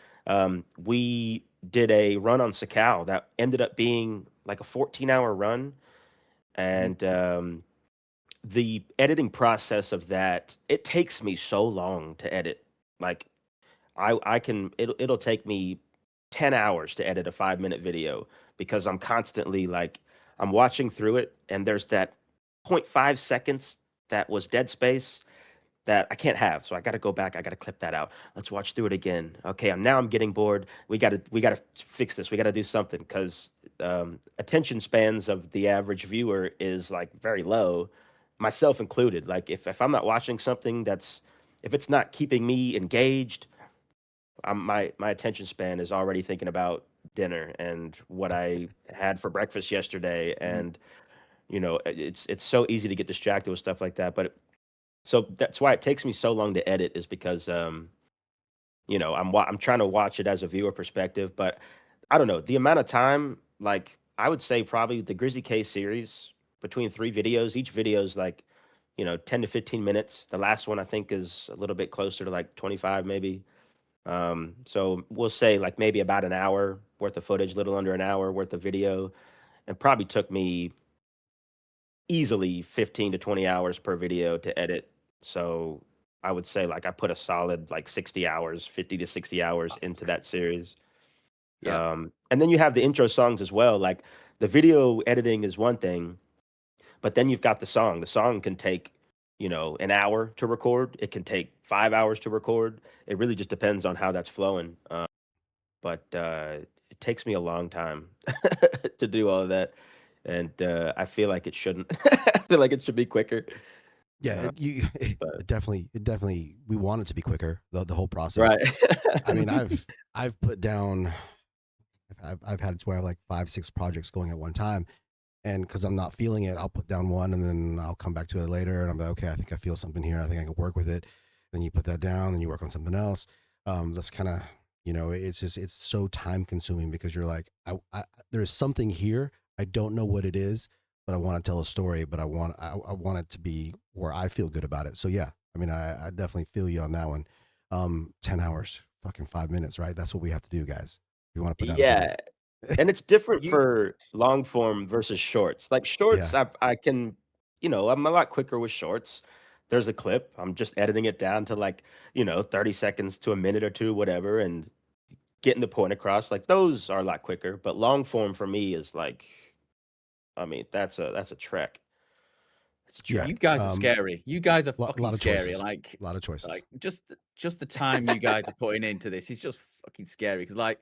we did a run on Sakal that ended up being like a 14-hour run, and the editing process of that, it takes me so long to edit. Like I can it'll take me 10 hours to edit a 5-minute video because I'm constantly like I'm watching through it and there's that 0.5 seconds that was dead space that I can't have. So I got to go back. I got to clip that out. Let's watch through it again. Okay, now I'm getting bored. We got to fix this. We got to do something because attention spans of the average viewer is like very low, myself included. Like if I'm not watching something if it's not keeping me engaged, my attention span is already thinking about dinner and what I had for breakfast yesterday, and it's so easy to get distracted with stuff like that. But so that's why it takes me so long to edit is because I'm trying to watch it as a viewer perspective, but I don't know the amount of time. Like I would say probably the Grizzly K series between 3 videos. Each video is like 10 to 15 minutes. The last one I think is a little bit closer to like 25 maybe. So we'll say like maybe about an hour worth of footage, little under an hour worth of video, and probably took me easily 15 to 20 hours per video to edit. So I would say like I put a solid like 60 hours, 50 to 60 hours into that series. Yeah. And then you have the intro songs as well. Like the video editing is one thing, but then you've got the song. The song can take, an hour to record. It can take 5 hours to record. It really just depends on how that's flowing. But it takes me a long time to do all of that. And I feel like it shouldn't. I feel like it should be quicker. Yeah, it definitely, we want it to be quicker, the whole process. Right. I mean, I've put down, I've had it to where I have like 5-6 projects going at one time, and because I'm not feeling it, I'll put down one and then I'll come back to it later, and I'm like, okay, I think I feel something here. I think I can work with it. Then you put that down, and you work on something else. That's kind of, it's so time consuming because you're like, there's something here. I don't know what it is, but I want to tell a story, but I want it to be where I feel good about it. So yeah, I mean, I definitely feel you on that one. 10 hours, fucking 5 minutes, right? That's what we have to do, guys. We want to put out a video. Yeah. And it's different for long form versus shorts. Like shorts, Yeah. I can, I'm a lot quicker with shorts. There's a clip. I'm just editing it down to like, 30 seconds to a minute or two, whatever, and getting the point across. Like those are a lot quicker. But long form for me is like, I mean, that's a trek. It's a Yeah. trek. You guys are scary. You guys are lot fucking of scary. choices. Like A lot of choices. Like just the time you guys are putting into this is just fucking scary. Because like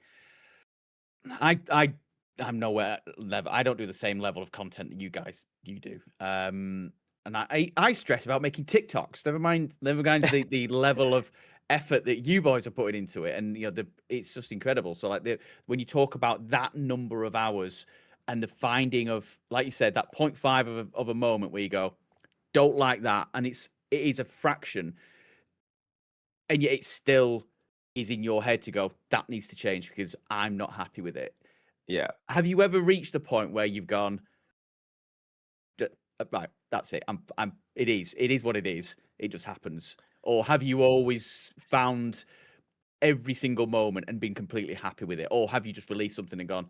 I'm nowhere level. I don't do the same level of content that you do. And I stress about making TikToks. Never mind the level of effort that you boys are putting into it, and it's just incredible. So like when you talk about that number of hours and the finding of, like you said, that 0.5 of a moment where you go, don't like that, and it is a fraction, and yet it still is in your head to go, that needs to change because I'm not happy with it. Yeah. Have you ever reached the point where you've gone, right, that's it. It is what it is. It just happens. Or have you always found every single moment and been completely happy with it? Or have you just released something and gone,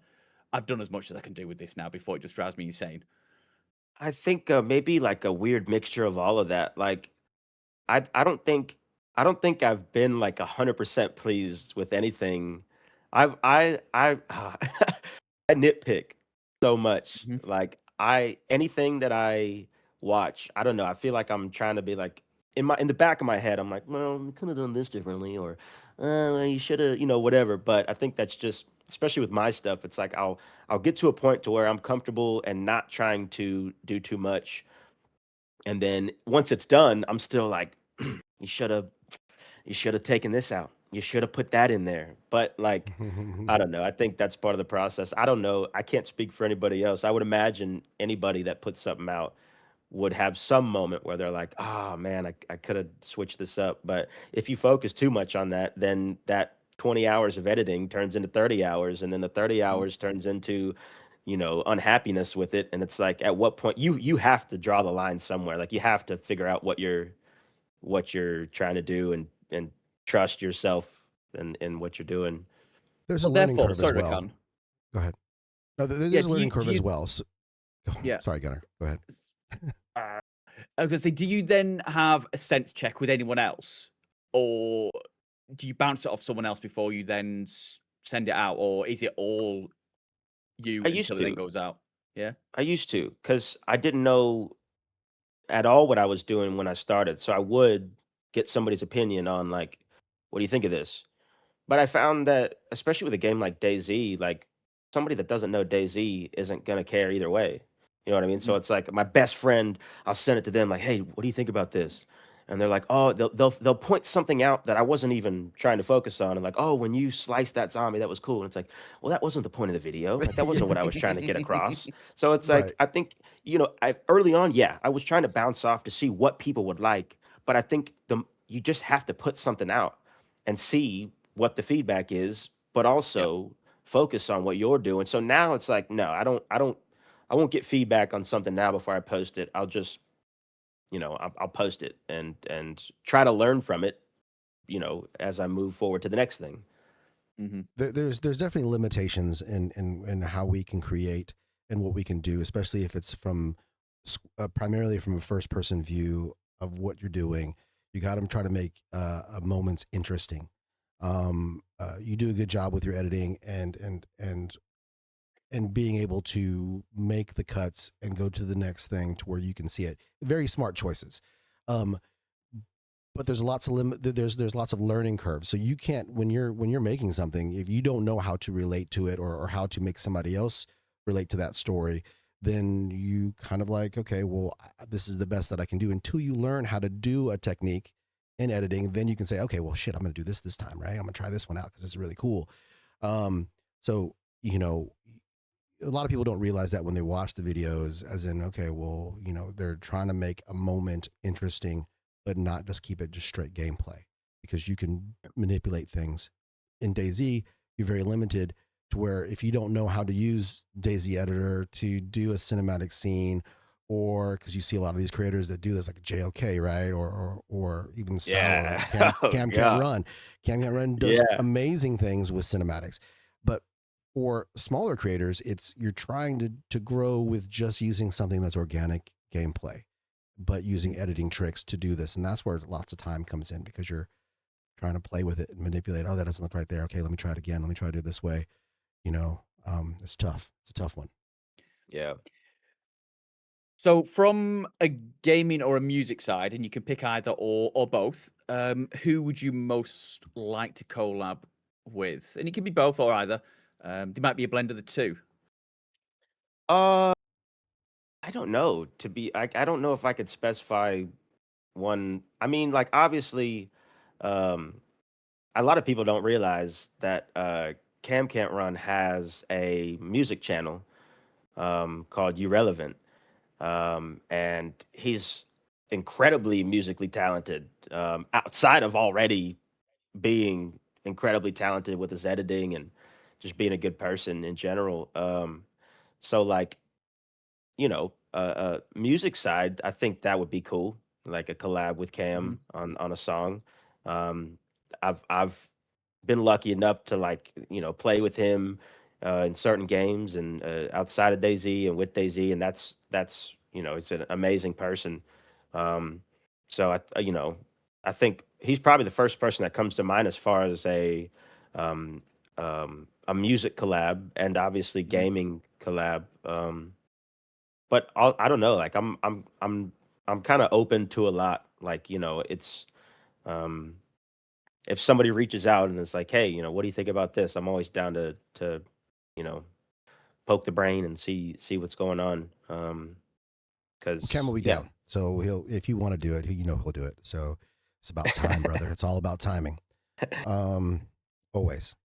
I've done as much as I can do with this now before it just drives me insane? I think maybe like a weird mixture of all of that. Like I don't think I've been like 100% pleased with anything. I I nitpick so much. Mhm. Like anything that I watch, I don't know. I feel like I'm trying to be like in the back of my head. I'm like, well, you could have done this differently, or you should have, whatever. But I think that's just, especially with my stuff. It's like I'll get to a point to where I'm comfortable and not trying to do too much, and then once it's done, I'm still like, you should have taken this out. You should have put that in there. But like, I don't know. I think that's part of the process. I don't know. I can't speak for anybody else. I would imagine anybody that puts something out would have some moment where they're like, oh man, I could have switched this up. But if you focus too much on that, then that 20 hours of editing turns into 30 hours, and then the 30 hours turns into unhappiness with it. And it's like, at what point you have to draw the line somewhere. Like, you have to figure out what you're trying to do, and trust yourself and what you're doing. There's a Well, learning therefore, curve as sorry, well. Rakan. Go ahead. No, Yeah, there's a learning curve do as you, well. So, yeah. sorry, Gunnar. Go ahead. I was gonna say, do you then have a sense check with anyone else, or do you bounce it off someone else before you then send it out, or is it all you I used until it then to. goes out? Yeah. I used to, because I didn't know at all what I was doing when I started. So I would get somebody's opinion on, like, what do you think of this? But I found that, especially with a game like DayZ, like, somebody that doesn't know DayZ isn't gonna care either way. You know what I mean? So Mhm. it's like, my best friend, I'll send it to them like, "Hey, what do you think about this?" And they're like, "Oh," they'll point something out that I wasn't even trying to focus on, and like, "Oh, when you sliced that zombie, that was cool." And it's like, well, that wasn't the point of the video. Like, that wasn't what I was trying to get across. So it's like, Right. I think, I early on, yeah, I was trying to bounce off to see what people would like, but I think you just have to put something out and see what the feedback is, but Yeah. also focus on what you're doing. So now it's like, no, I won't get feedback on something now before I post it. I'll just, I'll post it and try to learn from it, as I move forward to the next thing. Mm-hmm. There's definitely limitations in how we can create and what we can do, especially if it's from primarily from a first person view of what you're doing. You got to try to make moments interesting. You do a good job with your editing and being able to make the cuts and go to the next thing to where you can see it. Very smart choices. Um, but there's lots of there's lots of learning curves. So you can't, when you're making something, if you don't know how to relate to it, or how to make somebody else relate to that story, then you kind of like, okay, well, this is the best that I can do, until you learn how to do a technique in editing. Then you can say, okay, well, shit, I'm going to do this time, right? I'm going to try this one out because it's really cool. So, a lot of people don't realize that when they watch the videos, as in, okay, well, they're trying to make a moment interesting, but not just keep it just straight gameplay, because you can manipulate things. In DayZ, you're very limited to where, if you don't know how to use DayZ editor to do a cinematic scene, or because you see a lot of these creators that do this, like JOK, right? Or even Sour, Yeah. Cam, Oh Cam Can't God. Run. Cam Can't Run does Yeah. amazing things with cinematics. But for smaller creators, it's, you're trying to grow with just using something that's organic gameplay, but using editing tricks to do this. And that's where lots of time comes in, because you're trying to play with it and manipulate. Oh, that doesn't look right there. Okay, let me try it again. Let me try to do it this way. It's tough. It's a tough one. Yeah. So, from a gaming or a music side, and you can pick either or both, who would you most like to collab with? And it can be both or either. There might be a blend of the two. Uh, I don't know. I don't know if I could specify one. I mean, like, obviously, um, a lot of people don't realize that Cam Can't Run has a music channel called Irrelevant, and he's incredibly musically talented. Outside of already being incredibly talented with his editing and just being a good person in general. So, like, music side, I think that would be cool, like a collab with Hmm. Cam on a song. Um, I've been lucky enough to, like, play with him in certain games, and outside of DayZ and with DayZ, and that's it's an amazing person. Um, so I think he's probably the first person that comes to mind as far as um, a music collab, and obviously Hmm. gaming collab. But I don't know. Like, I'm kind of open to a lot. Like, it's um, if somebody reaches out and it's like, hey, what do you think about this? I'm always down to you know poke the brain and see what's going on. Cam Because will be yeah, down. So if you want to do it, he'll do it. So it's about time, brother. It's all about timing. Um, Always.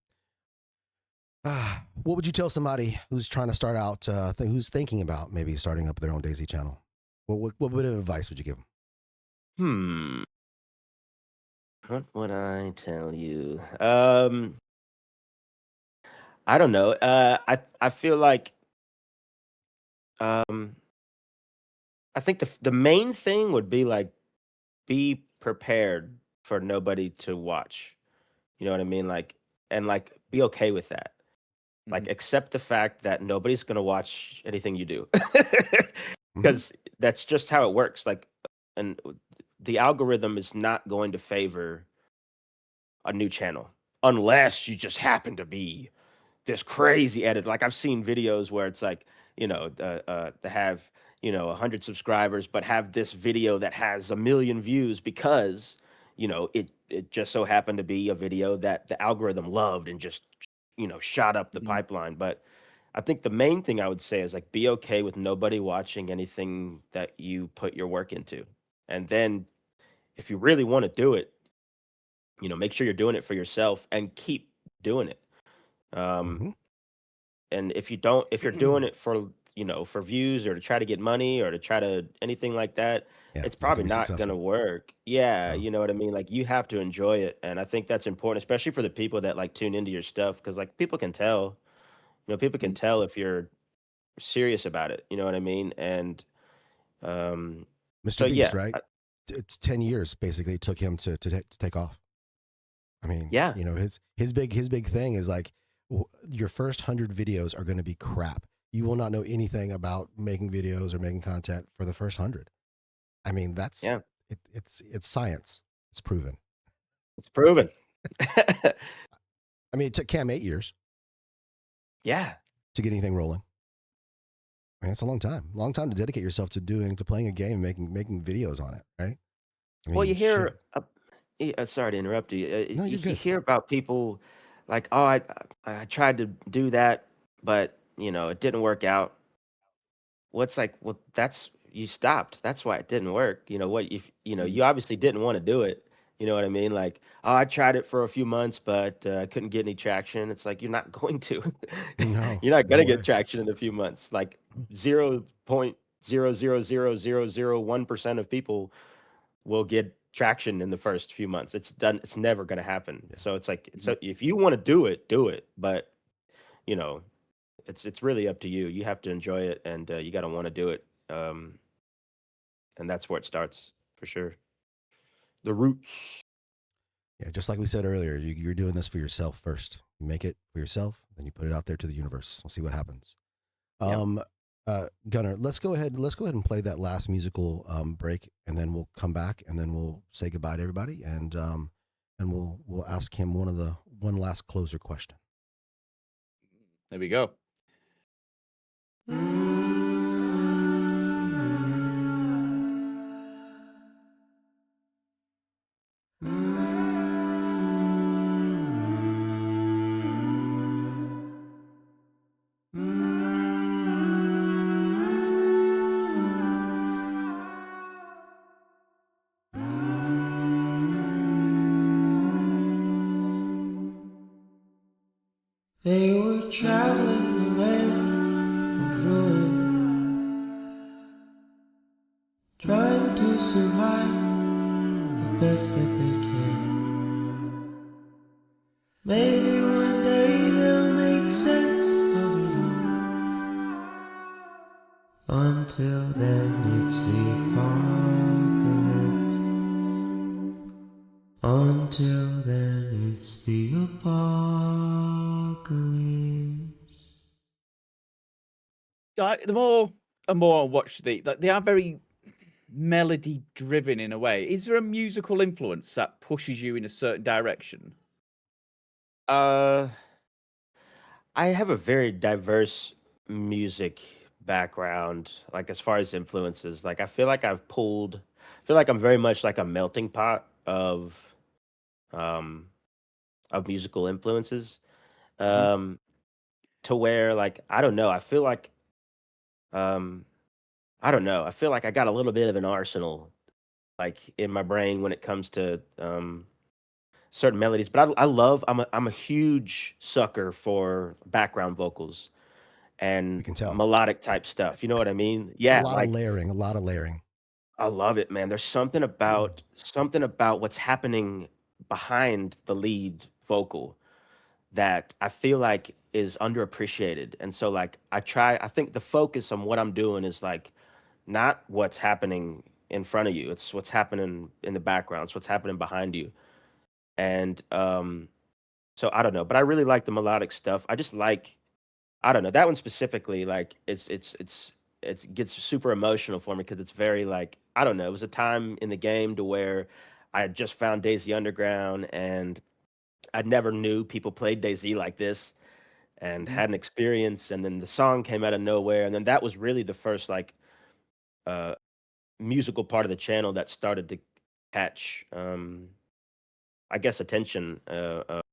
What would you tell somebody who's trying to start out, who's thinking about maybe starting up their own DayZ channel? What bit of advice would you give them? hmm, what would I tell you? I don't know. I feel like Um, I think the main thing would be like be prepared for nobody to watch. You know what I mean? Like, and like be okay with that. Like Mhm. accept the fact that nobody's gonna watch anything you do. Mhm. Because that's just how it works. Like, and the algorithm is not going to favor a new channel unless you just happen to be this crazy edit. Like I've seen videos where it's like, they have, 100 subscribers, but have this video that has 1 million views because, it just so happened to be a video that the algorithm loved and just, shot up the Mhm. pipeline. But I think the main thing I would say is like be okay with nobody watching anything that you put your work into. And then if you really want to do it, make sure you're doing it for yourself and keep doing it. Um, Mhm. and if you're doing it for for views or to try to get money or to try to anything like that, Yeah, it's you're not probably gonna be not gonna successful. work. Yeah, No. you know what I mean? Like you have to enjoy it. And I think that's important, especially for the people that like tune into your stuff, because like people can tell, people can Mhm. tell if you're serious about it, you know what I mean? And um Mr. so Beast, yeah, right? It's 10 years basically it took him to take off. I mean, yeah, his big thing is like your first 100 videos are going to be crap. You will not know anything about making videos or making content for the first 100. I mean, yeah, it's science. It's proven. it's proven. I mean, it took Cam 8 years Yeah. to get anything rolling. I mean, it's a long time to dedicate yourself to playing a game, making videos on it, right? I Well, mean, you shit. hear, sorry to interrupt you. No, You, you're you good. hear about people like, oh, I tried to do that, but it didn't work out. What's like, well, that's you stopped. That's why it didn't work. You know what? If Mhm. you obviously didn't want to do it. You know what I mean? Like, oh, I tried it for a few months, but I couldn't get any traction. It's like you're not going to. No, You're not no gonna get way. traction in a few months. Like 0.0000001% of people will get traction in the first few months. It's done. It's never going to happen. Yeah. So it's like, Mhm. so if you want to do it, do it. But you know, it's really up to you. You have to enjoy it, and you got to want to do it. And that's where it starts for sure. The roots. Yeah, just like we said earlier, you're doing this for yourself first. You make it for yourself, then you put it out there to the universe. We'll see what happens. Yep. Gunnar, let's go ahead. Let's go ahead and play that last musical break, and then we'll come back, and then we'll say goodbye to everybody, and we'll ask him one last closer question. There we go. They were traveling the land of ruin, trying to survive the best that they can. Maybe one day they'll make sense of it all. Until then, it's the apocalypse. Until then, it's the apocalypse. Like the more and more I watch like they are very melody driven in a way. Is there a musical influence that pushes you in a certain direction? Uh, I have a very diverse music background, like as far as influences. Like I feel like I feel like I'm very much like a melting pot um of musical influences. Mhm. Um, to where like I don't know, um I don't know. I feel like I got a little bit of an arsenal like in my brain when it comes to certain melodies, but I'm a huge sucker for background vocals We and can tell melodic type stuff. You know what I mean? a Yeah, lot of like layering, a lot of layering. I love it, man. There's something about what's happening behind the lead vocal that I feel like is underappreciated. And so like I think the focus on what I'm doing is like not what's happening in front of you. It's what's happening in the background. It's what's happening behind you. And so I don't know, but I really like the melodic stuff. I just like, I don't know, that one specifically, like it gets super emotional for me because it's very like, I don't know, it was a time in the game to where I had just found DayZ Underground and I never knew people played DayZ like this and Mhm. had an experience, and then the song came out of nowhere, and then that was really the first like uh musical part of the channel that started to catch I guess attention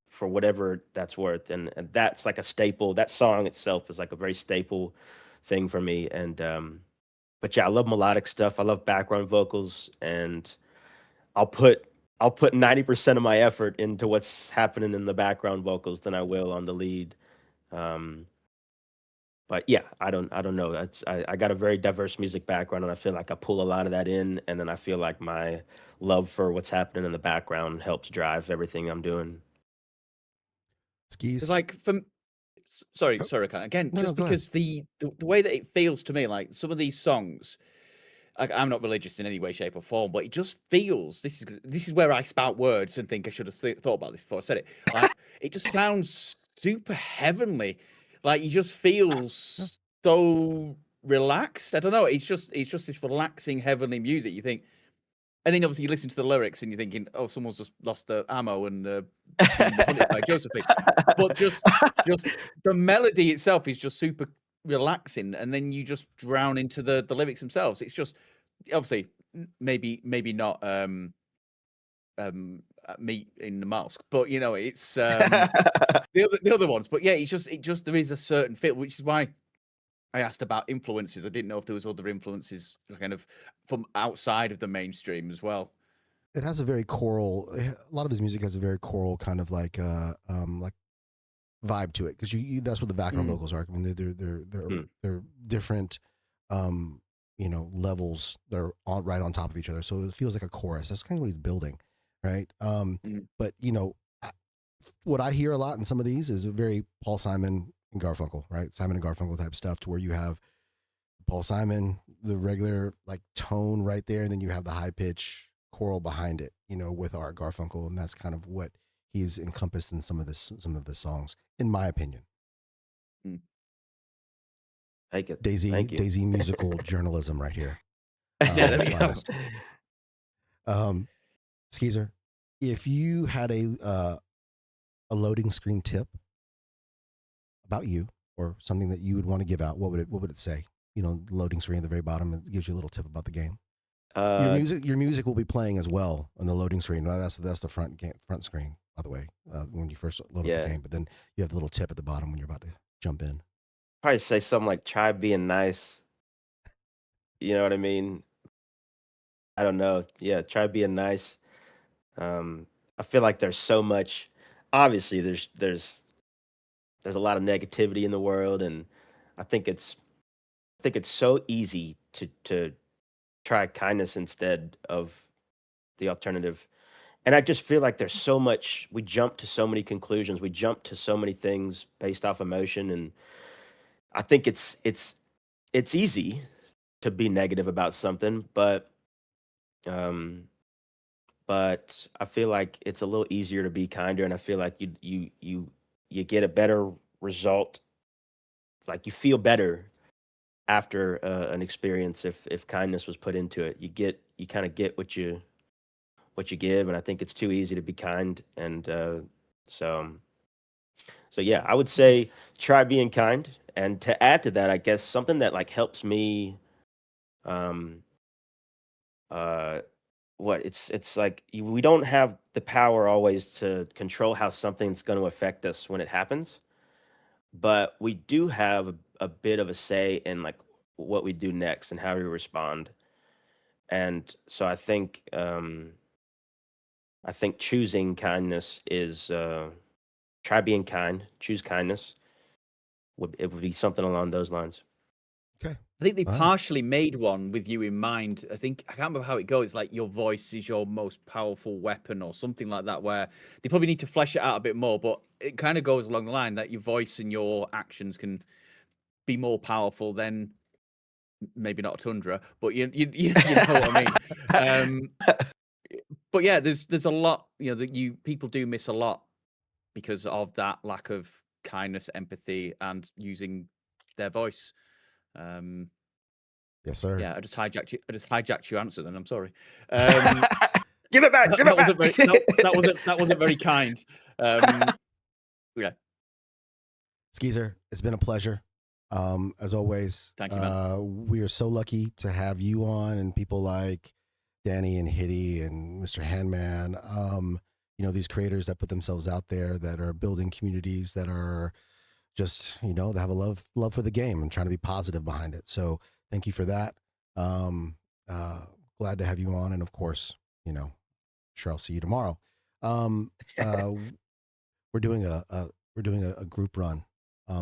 for whatever that's worth, and that's like a staple. That song itself is like a very staple thing for me, and but yeah, I love melodic stuff. I love background vocals, and I'll put I'll put 90% of my effort into what's happening in the background vocals than I will on the lead. Um, but yeah, I don't know. I got a very diverse music background, and I feel like I pull a lot of that in, and then I feel like my love for what's happening in the background helps drive everything I'm doing. It's Skis. like sorry, Ken. Again, No, just go ahead. because the way that it feels to me, like some of these songs, I'm not religious in any way, shape, or form, but it just feels. This is where I spout words and think I should have thought about this before I said it. Like it just sounds super heavenly. Like you just feel so relaxed. I don't know. It's just this relaxing heavenly music. You think, and then obviously you listen to the lyrics and you're thinking, oh, someone's just lost the ammo and being hunted by Josephine. But just the melody itself is just super relaxing, and then you just drown into the lyrics themselves. It's just obviously maybe not meat in the mask, but you know it's the other ones. But yeah, it just there is a certain fit, which is why I asked about influences. I didn't know if there was other influences kind of from outside of the mainstream as well. It has a very choral. A lot of his music has a very choral kind of like vibe to it because that's what the background Mm. vocals are. I mean, Hmm. they're different, um, levels that are right on top of each other. So it feels like a chorus. That's kind of what he's building, right? Mm. But what I hear a lot in some of these is a very Paul Simon and Garfunkel, right? Simon and Garfunkel type stuff, to where you have Paul Simon, the regular like tone right there, and then you have the high pitch choral behind it, with Art Garfunkel, and that's kind of what he's encompassed in some of his songs, in my opinion. Mm. Thank you. DayZ musical journalism right here. Yeah, there Its we go. finest. Skeezer, if you had a loading screen tip about you or something that you would want to give out, what would it say? Loading screen at the very bottom, it gives you a little tip about the game. Your Uh, music will be playing as well on the loading screen. Well, that's the front screen, by the way, when you first load up the yeah, game. But then you have the little tip at the bottom when you're about to jump in. probably say something like try being nice. You know what I mean? I don't know. Yeah, try being nice. Um, I feel like there's so much. Obviously, there's a lot of negativity in the world, and I think it's so easy to try kindness instead of the alternative. And I just feel like there's so much. We jump to so many conclusions. We jump to so many things based off emotion, and I think it's easy to be negative about something, um, but I feel like it's a little easier to be kinder, and I feel like you get a better result. Like you feel better after an experience if kindness was put into it. You kind of get what you give, and I think it's too easy to be kind, and so so yeah, I would say try being kind, and to add to that, I guess something that like helps me, um, uh, it's like we don't have the power always to control how something's going to affect us when it happens, but we do have a bit of a say in like what we do next and how we respond. And so I think choosing kindness is try being kind, choose kindness. It would be something along those lines. Okay, I think they Wow. partially made one with you in mind. I can't remember how it goes. It's like your voice is your most powerful weapon or something like that, where they probably need to flesh it out a bit more, but it kind of goes along the line that your voice and your actions can be more powerful than maybe not a tundra, but you know what I mean. But yeah, there's a lot, that people do miss a lot because of that lack of kindness, empathy, and using their voice. Yes, sir. Yeah, I just hijacked your answer. Then I'm sorry. Give it back. Give it back. That wasn't very kind. Yeah. Skeezer, it's been a pleasure. As always, Thank you, man. We are so lucky to have you on and people like Danny and Hitty and Mr. Handman. These creators that put themselves out there that are building communities that are just, they have a love for the game and trying to be positive behind it. So thank you for that. Glad to have you on. And of course, sure I'll see you tomorrow. We're doing a group run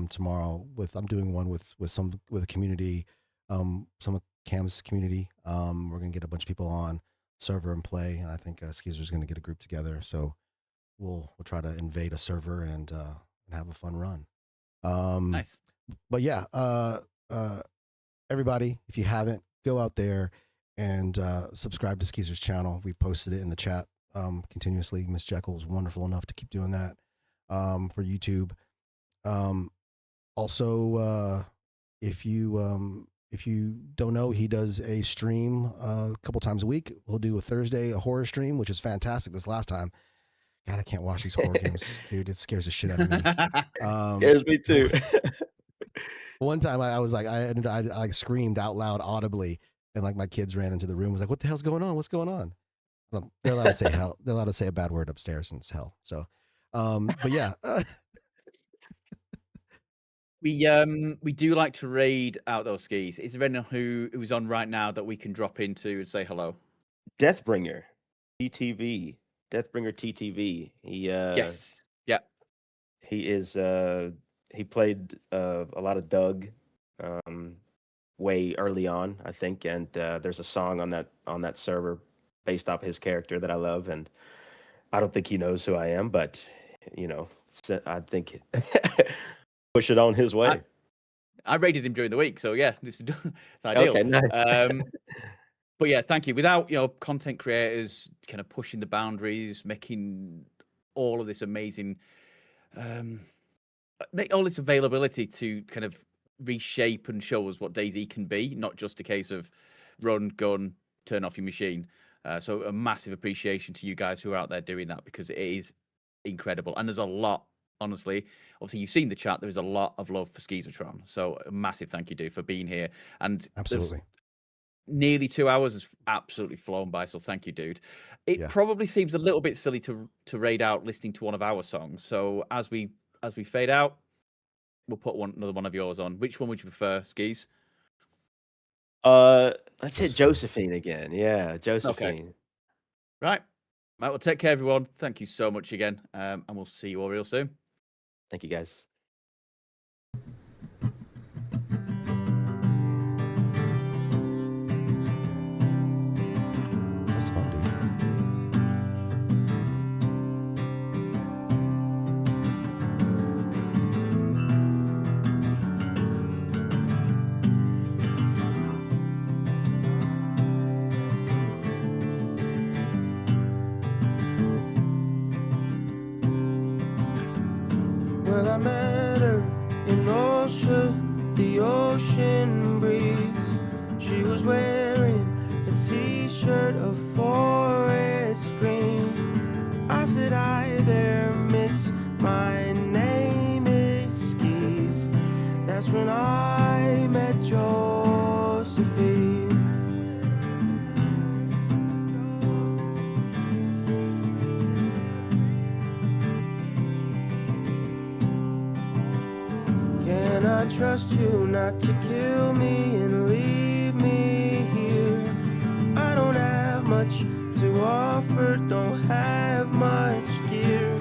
tomorrow I'm doing one with a community, some of Cam's community. We're gonna get a bunch of people on server and play, and I think Skeezer's gonna get a group together. So we'll try to invade a server and have a fun run. Nice. But yeah, everybody, if you haven't, go out there and subscribe to Skeezer's channel. We posted it in the chat continuously. Miss Jekyll is wonderful enough to keep doing that for YouTube. Also, if you don't know, he does a stream a couple times a week. We'll do a Thursday, a horror stream, which is fantastic. This last time, God, I can't watch these horror games, dude. It scares the shit out of me. Scares me too. One time, I was like, I screamed out loud, audibly, and like my kids ran into the room. Was like, "What the hell's going on? What's going on?" Well, they're allowed to say hell. They're allowed to say a bad word upstairs, and it's hell. So, but yeah. We do like to raid out those skis. Is there anyone who's on right now that we can drop into and say hello? Deathbringer, TTV, Deathbringer TTV. He yes, yeah. He is he played a lot of Doug way early on, I think, and there's a song on that server based off his character that I love, and I don't think he knows who I am, but I think push it on his way. I raided him during the week, so yeah, this is it's ideal. Okay, nice. But yeah, thank you. Without content creators kind of pushing the boundaries, making all of this amazing, all this availability to kind of reshape and show us what DayZ can be, not just a case of run, gun, turn off your machine. So a massive appreciation to you guys who are out there doing that, because it is incredible. And there's a lot, honestly. Obviously, you've seen the chat. There is a lot of love for Skeezertron. So a massive thank you, dude, for being here. And absolutely. Nearly 2 hours has absolutely flown by. So thank you, dude. It probably seems a little bit silly to raid out listening to one of our songs. So as we fade out, we'll put another one of yours on. Which one would you prefer, Skeez? Let's hit Josephine again. Yeah, Josephine. Okay. Right. Well, take care, everyone. Thank you so much again. And we'll see you all real soon. Thank you, guys. That's fun, dude. Well, I met her in the ocean breeze. She was wearing a t-shirt of forest green. I said, hi there, miss, my name is Skeez. That's when I met Josephine. Can I trust you not to kill me and leave me here? I don't have much to offer, don't have much gear.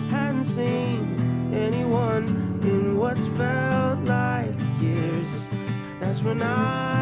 Hadn't seen anyone in what's felt like years. That's when I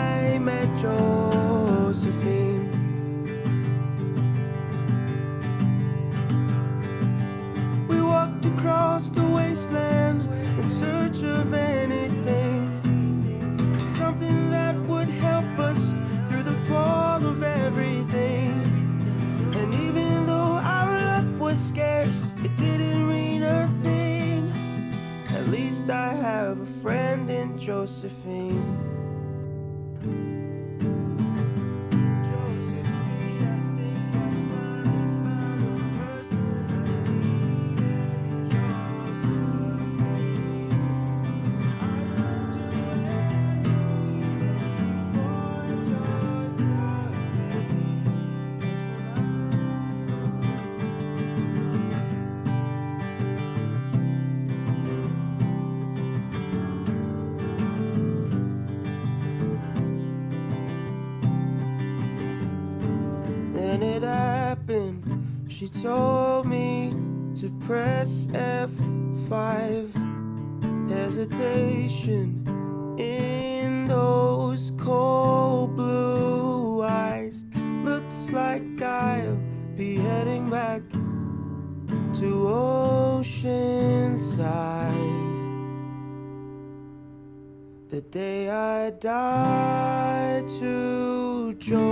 Josephine. Then it happened. She told me to press F5. Hesitation in those cold blue eyes. Looks like I'll be heading back to Oceanside. The day I die to Joseph.